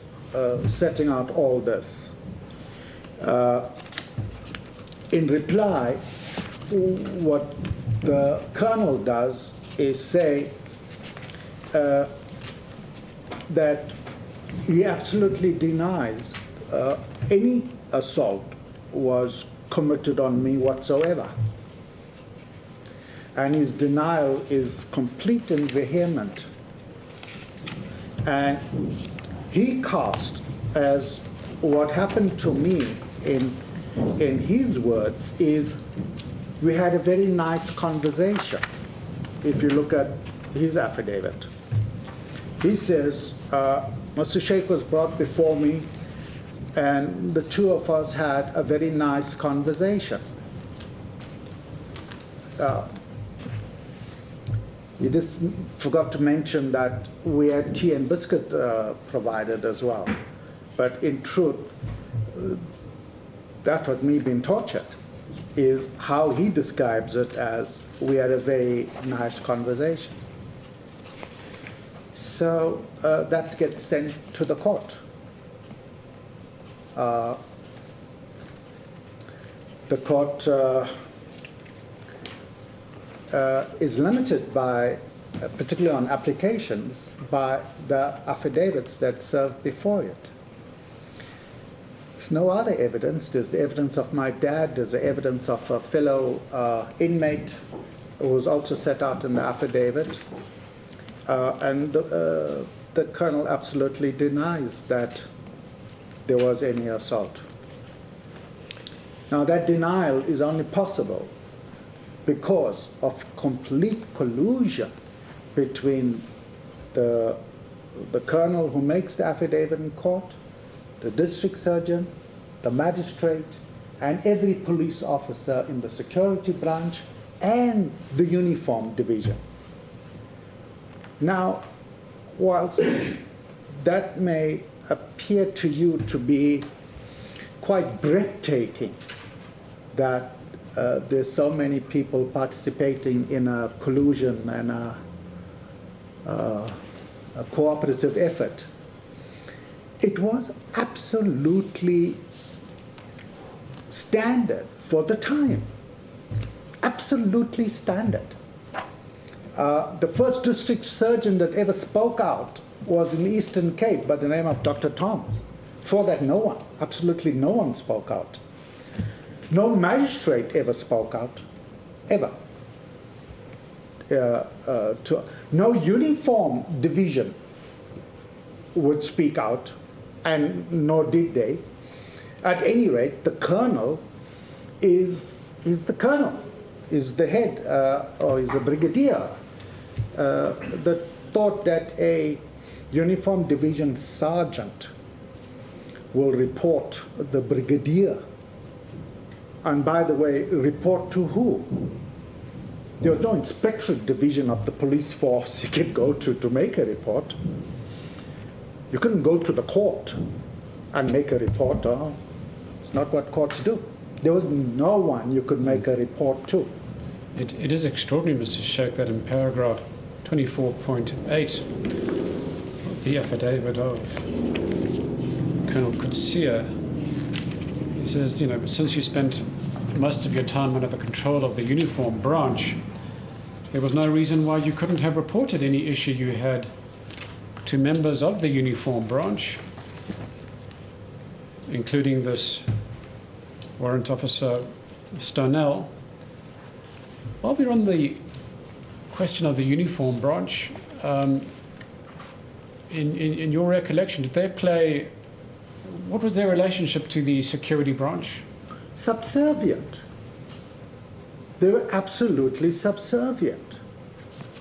Speaker 4: setting out all this. In reply, what the colonel does is say that he absolutely denies any assault was committed on me whatsoever. And his denial is complete and vehement. And he cast as what happened to me in his words is, we had a very nice conversation. If you look at his affidavit, he says, Mr. Sheikh was brought before me, and the two of us had a very nice conversation. You just forgot to mention that we had tea and biscuit provided as well. But in truth, that was me being tortured, is how he describes it as we had a very nice conversation. so that gets sent to the court. The court is limited by, particularly on applications, by the affidavits that serve before it. There's no other evidence. There's the evidence of my dad. There's the evidence of a fellow inmate who was also set out in the affidavit. And the colonel absolutely denies that there was any assault. Now, that denial is only possible because of complete collusion between the colonel who makes the affidavit in court, the district surgeon, the magistrate, and every police officer in the security branch and the uniform division. Now, whilst that may appear to you to be quite breathtaking, that there's so many people participating in a collusion and a cooperative effort, it was absolutely standard for the time. Absolutely standard. The first district surgeon that ever spoke out was in the Eastern Cape by the name of Dr. Thomas. Before that, no one, absolutely no one spoke out. No magistrate ever spoke out, ever. No uniform division would speak out, and nor did they. At any rate, the colonel is the colonel, is the head, or is a brigadier. The thought that a uniform division sergeant will report the brigadier, and by the way, report to who? There was no inspectorate division of the police force you could go to make a report. You couldn't go to the court and make a report. It's not what courts do. There was no one you could make a report to.
Speaker 2: It is extraordinary, Mr. Sheikh, that in paragraph 24.8 of the affidavit of Colonel Kutsia, he says, since you spent most of your time under the control of the uniform branch, there was no reason why you couldn't have reported any issue you had to members of the uniform branch, including this warrant officer Stonell. While we're on the question of the uniform branch, in your recollection, did they play, what was their relationship to the security branch?
Speaker 4: Subservient. They were absolutely subservient.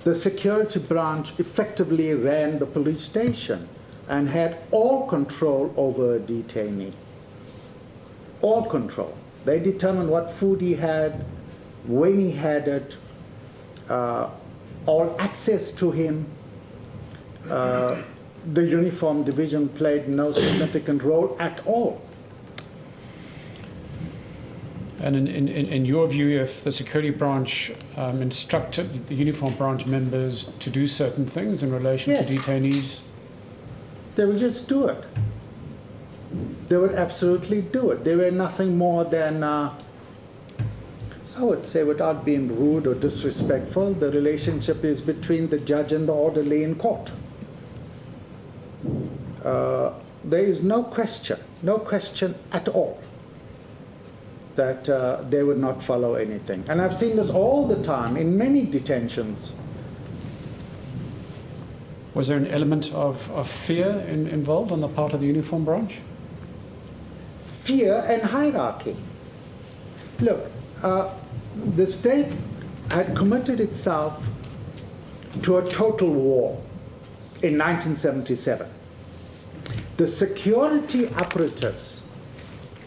Speaker 4: The security branch effectively ran the police station and had all control over a detainee. All control. They determined what food he had, when he had it, all access to him. The uniform division played no significant role at all.
Speaker 2: And in your view, if the security branch instructed the uniform branch members to do certain things in relation to detainees?
Speaker 4: They would just do it. They would absolutely do it. They were nothing more than, I would say, without being rude or disrespectful, the relationship is between the judge and the orderly in court. There is no question at all that they would not follow anything. And I've seen this all the time in many detentions.
Speaker 2: Was there an element of fear involved on the part of the uniform branch?
Speaker 4: Fear and hierarchy. Look, the state had committed itself to a total war in 1977. The security apparatus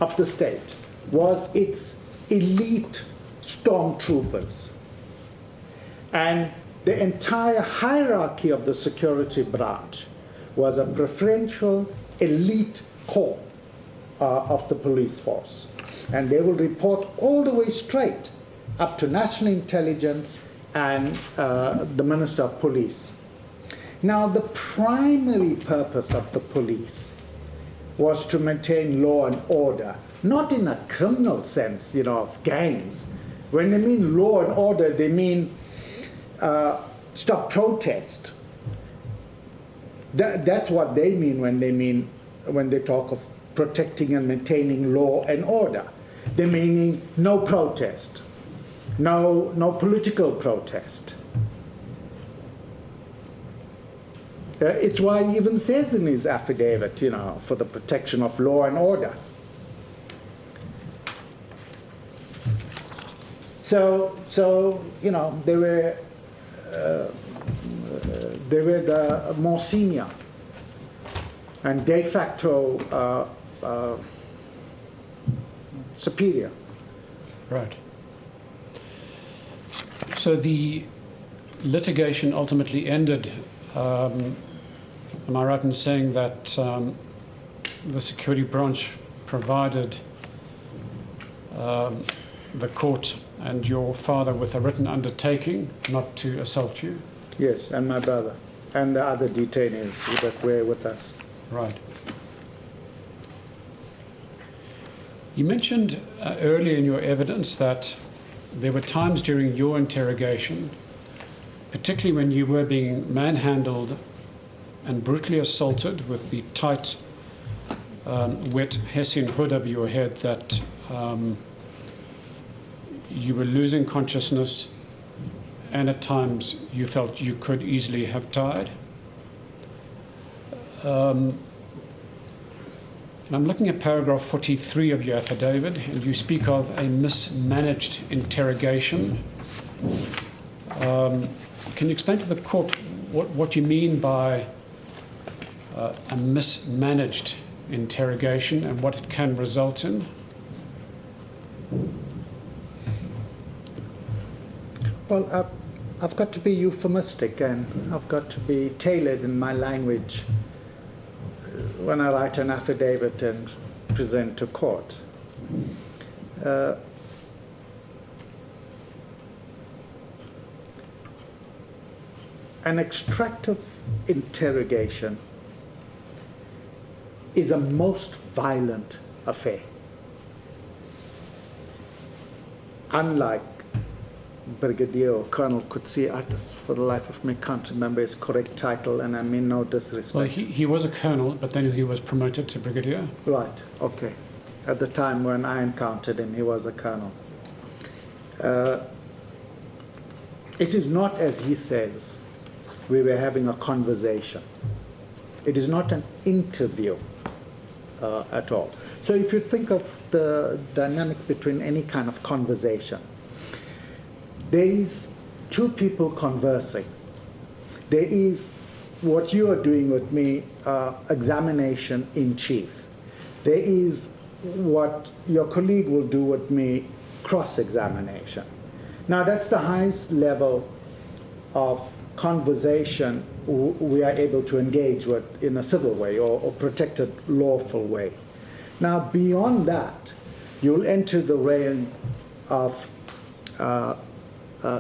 Speaker 4: of the state was its elite stormtroopers. And the entire hierarchy of the security branch was a preferential elite corps of the police force. And they will report all the way straight up to national intelligence and the Minister of Police. Now, the primary purpose of the police was to maintain law and order, not in a criminal sense, of gangs. When they mean law and order, they mean stop protest. That's what they mean when they talk of protecting and maintaining law and order. They're meaning no protest, no political protest. It's why he even says in his affidavit, for the protection of law and order. So they were the more senior and de facto superior.
Speaker 2: Right. So the litigation ultimately ended. Am I right in saying that the security branch provided the court and your father with a written undertaking not to assault you?
Speaker 4: Yes, and my brother, and the other detainees that were with us.
Speaker 2: Right. You mentioned earlier in your evidence that there were times during your interrogation, particularly when you were being manhandled and brutally assaulted with the tight, wet Hessian hood over your head, that you were losing consciousness, and at times you felt you could easily have died. And I'm looking at paragraph 43 of your affidavit, and you speak of a mismanaged interrogation. Can you explain to the court what you mean by a mismanaged interrogation and what it can result in?
Speaker 4: Well, I've got to be euphemistic, and I've got to be tailored in my language when I write an affidavit and present to court. An extractive interrogation is a most violent affair. Unlike Brigadier or Colonel Kutsi, I just, for the life of me, can't remember his correct title, and I mean no disrespect.
Speaker 2: Well, he was a colonel, but then he was promoted to brigadier.
Speaker 4: Right, okay. At the time when I encountered him, he was a colonel. It is not, as he says, we were having a conversation. It is not an interview at all. So if you think of the dynamic between any kind of conversation, there is two people conversing. There is what you are doing with me, examination in chief. There is what your colleague will do with me, cross-examination. Now that's the highest level of conversation we are able to engage with in a civil way or protected lawful way. Now beyond that, you'll enter the realm of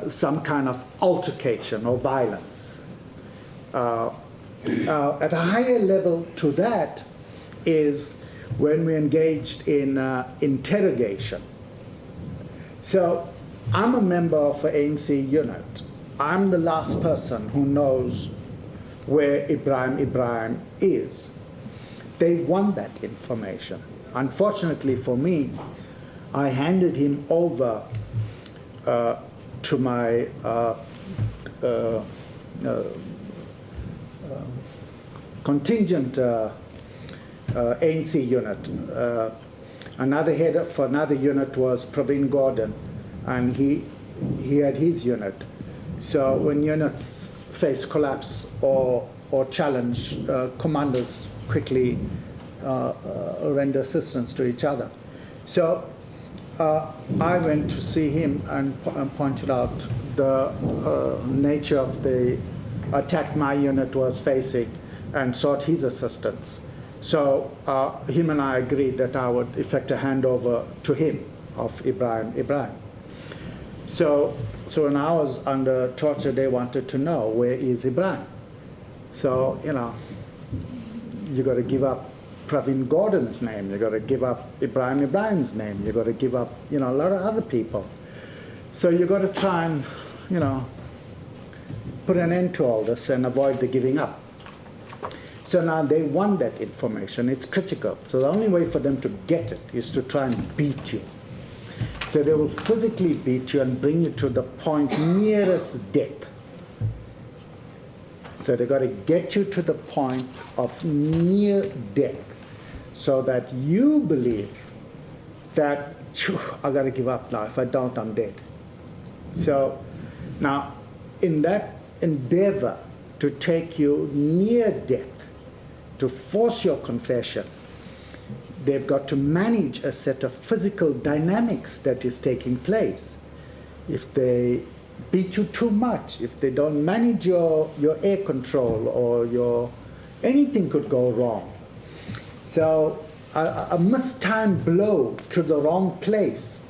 Speaker 4: some kind of altercation or violence. At a higher level to that is when we're engaged in interrogation. So I'm a member of an ANC unit. I'm the last person who knows where Ibrahim is. They want that information. Unfortunately for me, I handed him over to my contingent ANC unit. Another head for another unit was Praveen Gordon, and he had his unit. So when units face collapse or challenge, commanders quickly render assistance to each other. So I went to see him and pointed out the nature of the attack my unit was facing and sought his assistance. So him and I agreed that I would effect a handover to him of Ibrahim. So when I was under torture, they wanted to know, where is Ibrahim? So, you know, you got to give up Praveen Gordon's name, you got to give up Ibrahim's name, you got to give up, you know, a lot of other people. So you got to try and, you know, put an end to all this and avoid the giving up. So now they want that information, it's critical. So the only way for them to get it is to try and beat you. So they will physically beat you and bring you to the point nearest death. So they got to get you to the point of near death so that you believe that, I got to give up now. If I don't, I'm dead. So now, in that endeavor to take you near death, to force your confession, they've got to manage a set of physical dynamics that is taking place. If they beat you too much, if they don't manage your air control or your, anything could go wrong. So a mistimed blow to the wrong place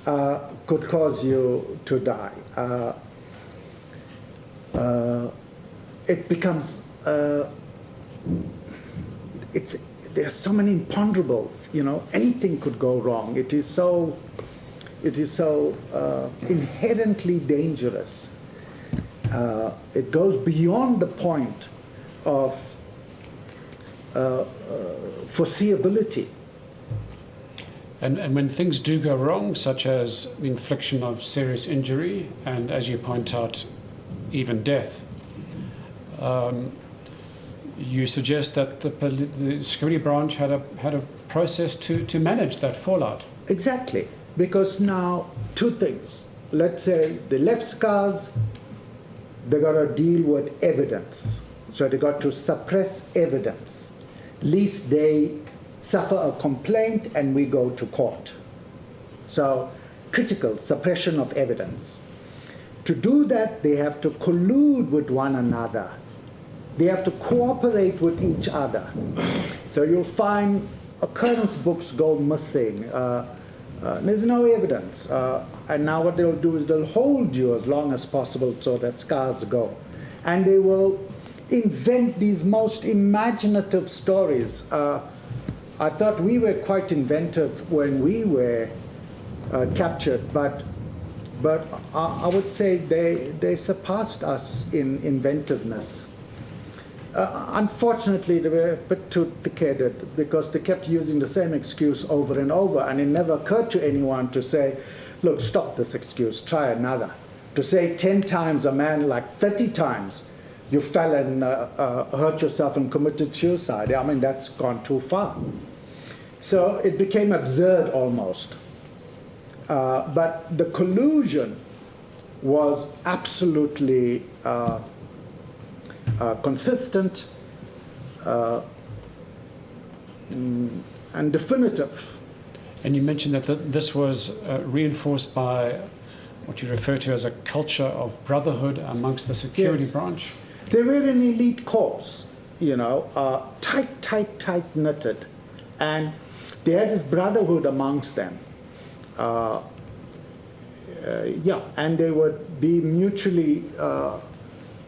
Speaker 4: could cause you to die. It becomes, there are so many imponderables, you know, anything could go wrong. It is so inherently dangerous. It goes beyond the point of foreseeability.
Speaker 2: And when things do go wrong, such as the infliction of serious injury, and as you point out, even death, you suggest that the security branch had a process to manage that fallout.
Speaker 4: Exactly, because now two things. Let's say the left scars, they got to deal with evidence. So they got to suppress evidence, lest they suffer a complaint and we go to court. So critical suppression of evidence. To do that, they have to collude with one another. They have to cooperate with each other. So you'll find occurrence books go missing. There's no evidence. And now what they'll do is they'll hold you as long as possible so that scars go. And they will invent these most imaginative stories. I thought we were quite inventive when we were captured, but I would say they surpassed us in inventiveness. Unfortunately, they were a bit too thick-headed because they kept using the same excuse over and over, and it never occurred to anyone to say, look, stop this excuse, try another. To say 10 times a man, like 30 times, you fell and hurt yourself and committed suicide. I mean, that's gone too far. So it became absurd almost. But the collusion was absolutely consistent and definitive.
Speaker 2: And you mentioned that this was reinforced by what you refer to as a culture of brotherhood amongst the security branch.
Speaker 4: They were an elite corps, you know, tight knitted, and they had this brotherhood amongst them. And they would be mutually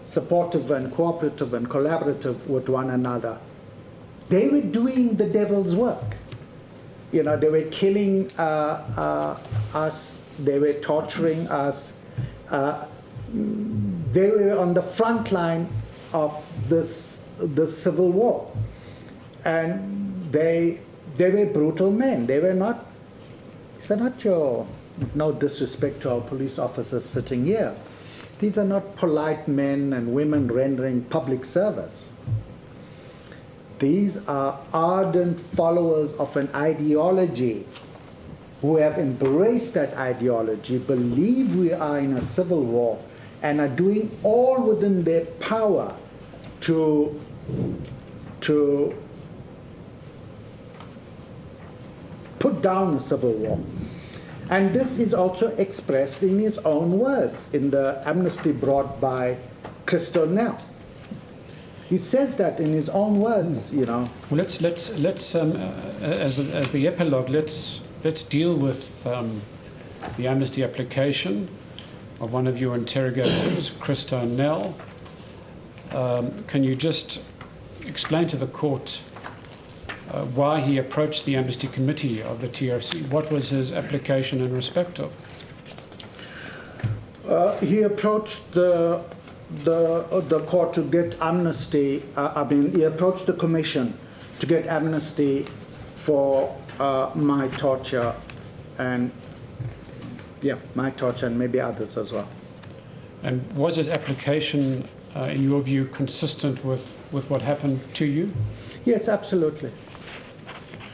Speaker 4: supportive and cooperative and collaborative with one another. They were doing the devil's work. You know, they were killing us, they were torturing us. They were on the front line of this civil war. And they were brutal men. They're not your, no disrespect to our police officers sitting here. These are not polite men and women rendering public service. These are ardent followers of an ideology who have embraced that ideology, believe we are in a civil war, and are doing all within their power to put down a civil war. And this is also expressed in his own words in the amnesty brought by Christo Nell. He says that in his own words, you know.
Speaker 2: Well, let's as the epilogue, let's deal with the amnesty application of one of your interrogators, Christo Nell. can you just explain to the court why he approached the Amnesty Committee of the TRC? What was his application in respect of?
Speaker 4: He approached the court to get amnesty. He approached the commission to get amnesty for my torture and my torture and maybe others as well.
Speaker 2: And was his application, in your view, consistent with what happened to you?
Speaker 4: Yes, absolutely.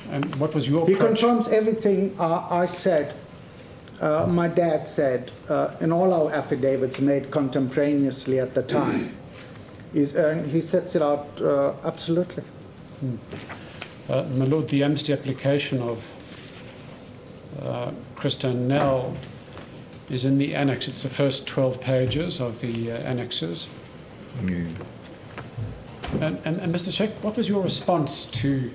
Speaker 2: And what was your
Speaker 4: He
Speaker 2: approach?
Speaker 4: confirms everything I said. My dad said in all our affidavits made contemporaneously at the time. He sets it out absolutely.
Speaker 2: My Lord, the amnesty application of Christa Nell is in the annex. It's the first 12 pages of the annexes.
Speaker 1: Yeah.
Speaker 2: And Mr. Sheikh, what was your response to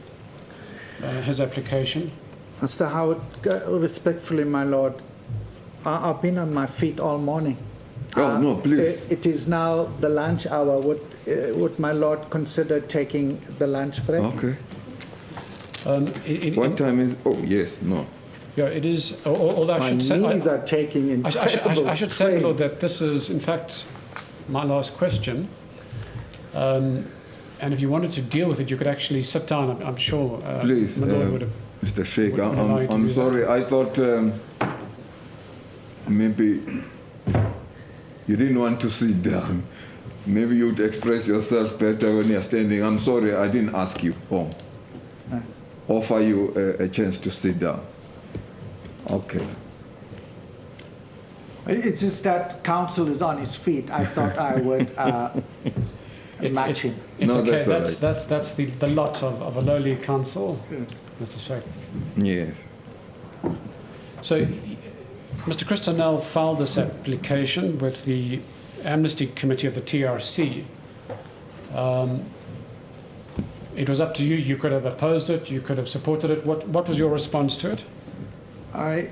Speaker 2: his application?
Speaker 4: Mr. Howard, respectfully, my Lord, I've been on my feet all morning.
Speaker 1: Oh, no, please.
Speaker 4: It is now the lunch hour. Would my Lord consider taking the lunch break?
Speaker 1: Okay. What time is? Oh, yes, no.
Speaker 2: Yeah, it is. Although I
Speaker 4: My
Speaker 2: should say,
Speaker 4: knees are taking incredible
Speaker 2: I should say,
Speaker 4: strain.
Speaker 2: Lord, that this is in fact my last question. And if you wanted to deal with it, you could actually sit down. I'm sure.
Speaker 1: Please,
Speaker 2: my Lord would have.
Speaker 1: Mr. Sheikh,
Speaker 2: would allow you to
Speaker 1: I'm
Speaker 2: do
Speaker 1: sorry. I thought maybe you didn't want to sit down. Maybe you'd express yourself better when you're standing. I'm sorry, I didn't ask you. Offer you a chance to sit down. Okay.
Speaker 4: It's just that counsel is on his feet. I thought I would match him.
Speaker 2: It's
Speaker 1: No,
Speaker 2: okay.
Speaker 1: that's all right.
Speaker 2: That's the lot of a lowly counsel, Mr. Sheikh.
Speaker 1: Yes.
Speaker 2: So, Mr. Christanel filed this application with the Amnesty Committee of the TRC. It was up to you. You could have opposed it. You could have supported it. What was your response to it?
Speaker 4: I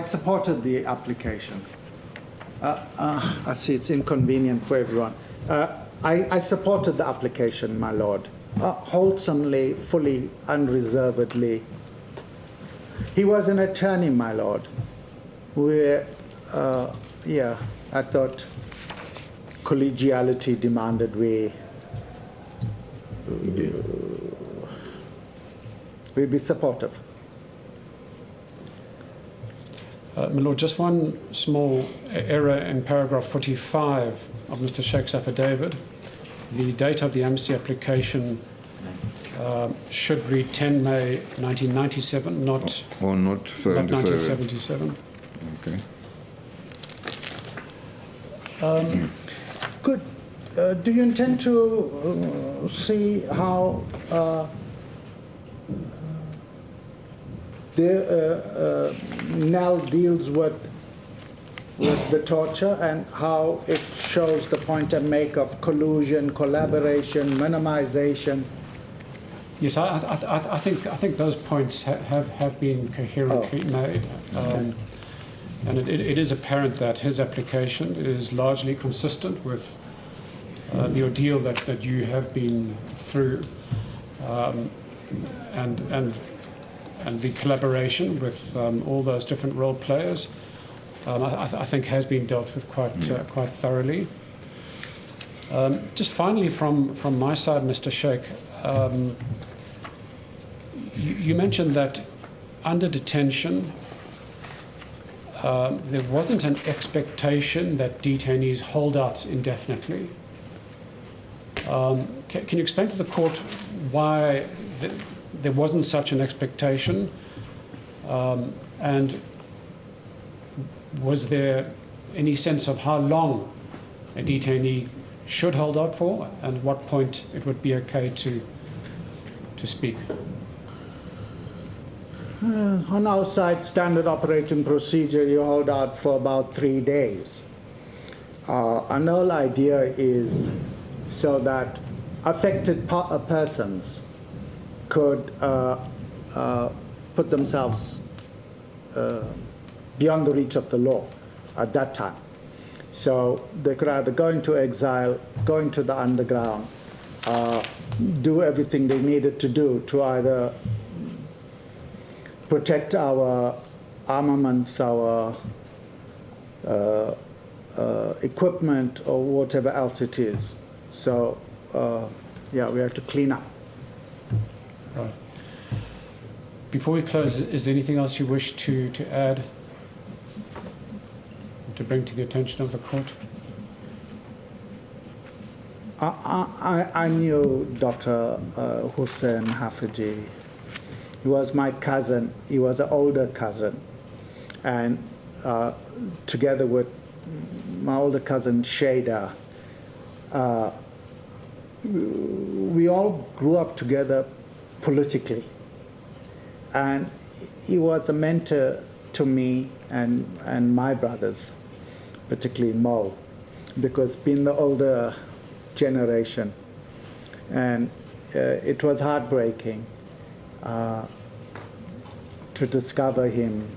Speaker 4: supported the application. I see it's inconvenient for everyone. I supported the application, my Lord, wholesomely, fully, unreservedly. He was an attorney, my Lord. I thought collegiality demanded we be supportive.
Speaker 2: My Lord, just one small error in paragraph 45 of Mr. Sheikh's affidavit. The date of the amnesty application should read 10 May 1997, not,
Speaker 1: Or not
Speaker 2: not
Speaker 1: 77.
Speaker 2: 1977.
Speaker 1: Okay.
Speaker 4: Good. Do you intend to see how Nell deals with the torture and how it shows the point I make of collusion, collaboration, minimization?
Speaker 2: Yes, I think those points have been coherently made. And it is apparent that his application is largely consistent with the ordeal that you have been through, and the collaboration with all those different role players, I think has been dealt with quite thoroughly. Just finally, from my side, Mr. Sheikh, you mentioned that under detention, there wasn't an expectation that detainees hold out indefinitely. Can you explain to the court why there wasn't such an expectation, and was there any sense of how long a detainee should hold out for, and at what point it would be okay to speak?
Speaker 4: On our side, standard operating procedure, you hold out for about 3 days. Our whole idea is so that affected persons could put themselves beyond the reach of the law at that time. So they could either go into exile, go into the underground, do everything they needed to do to either protect our armaments, our equipment, or whatever else it is. So, yeah, we have to clean up.
Speaker 2: Right. Before we close, is there anything else you wish to add, to bring to the attention of the court?
Speaker 4: I knew Dr. Hoosen Haffejee. He was my cousin. He was an older cousin. And together with my older cousin, Shada, we all grew up together politically. And he was a mentor to me and my brothers, particularly Mo, because being the older generation. And it was heartbreaking to discover him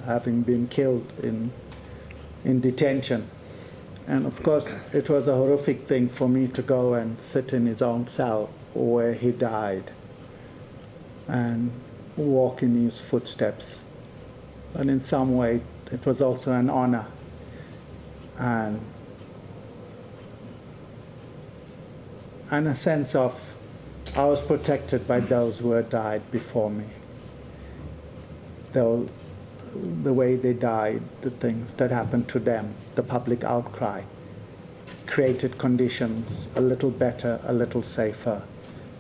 Speaker 4: having been killed in detention. And of course, it was a horrific thing for me to go and sit in his own cell where he died and walk in his footsteps. But in some way, it was also an honor. And a sense of I was protected by those who had died before me. Though the way they died, the things that happened to them, the public outcry, created conditions a little better, a little safer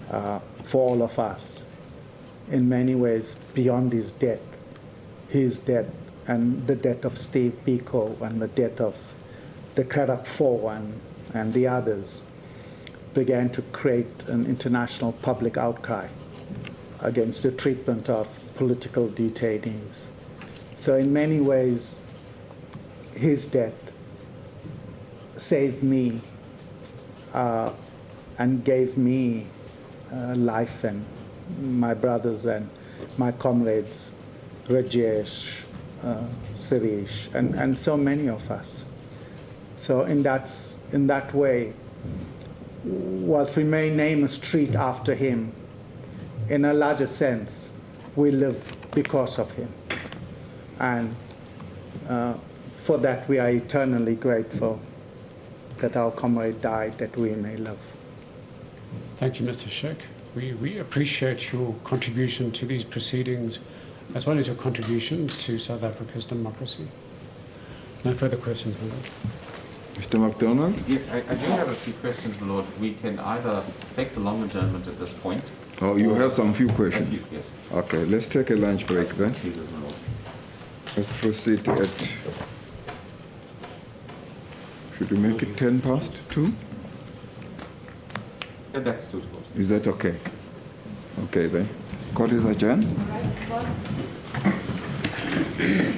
Speaker 4: for all of us. In many ways, beyond his death, and the death of Steve Biko and the death of the Craddock Four and the others began to create an international public outcry against the treatment of political detainees. So in many ways, his death saved me and gave me life, and my brothers and my comrades, Rajesh, Sirish, and so many of us. So in that way, whilst we may name a street after him, in a larger sense, we live because of him. And for that, we are eternally grateful that our comrade died, that we may live.
Speaker 2: Thank you, Mr. Sheikh. We appreciate your contribution to these proceedings, as well as your contribution to South Africa's democracy. No further questions, my Lord.
Speaker 1: Mr. MacDonald?
Speaker 5: Yes, I do have a few questions, my Lord. We can either take the long adjournment at this point.
Speaker 1: Oh, you have some few questions?
Speaker 5: Yes.
Speaker 1: Okay, let's take a lunch break then.
Speaker 5: Jesus, my Lord.
Speaker 1: Let's proceed at, should we make it 2:10?
Speaker 5: Yeah, that's suitable.
Speaker 1: Is that okay? Okay then. Court is adjourned.
Speaker 3: Right,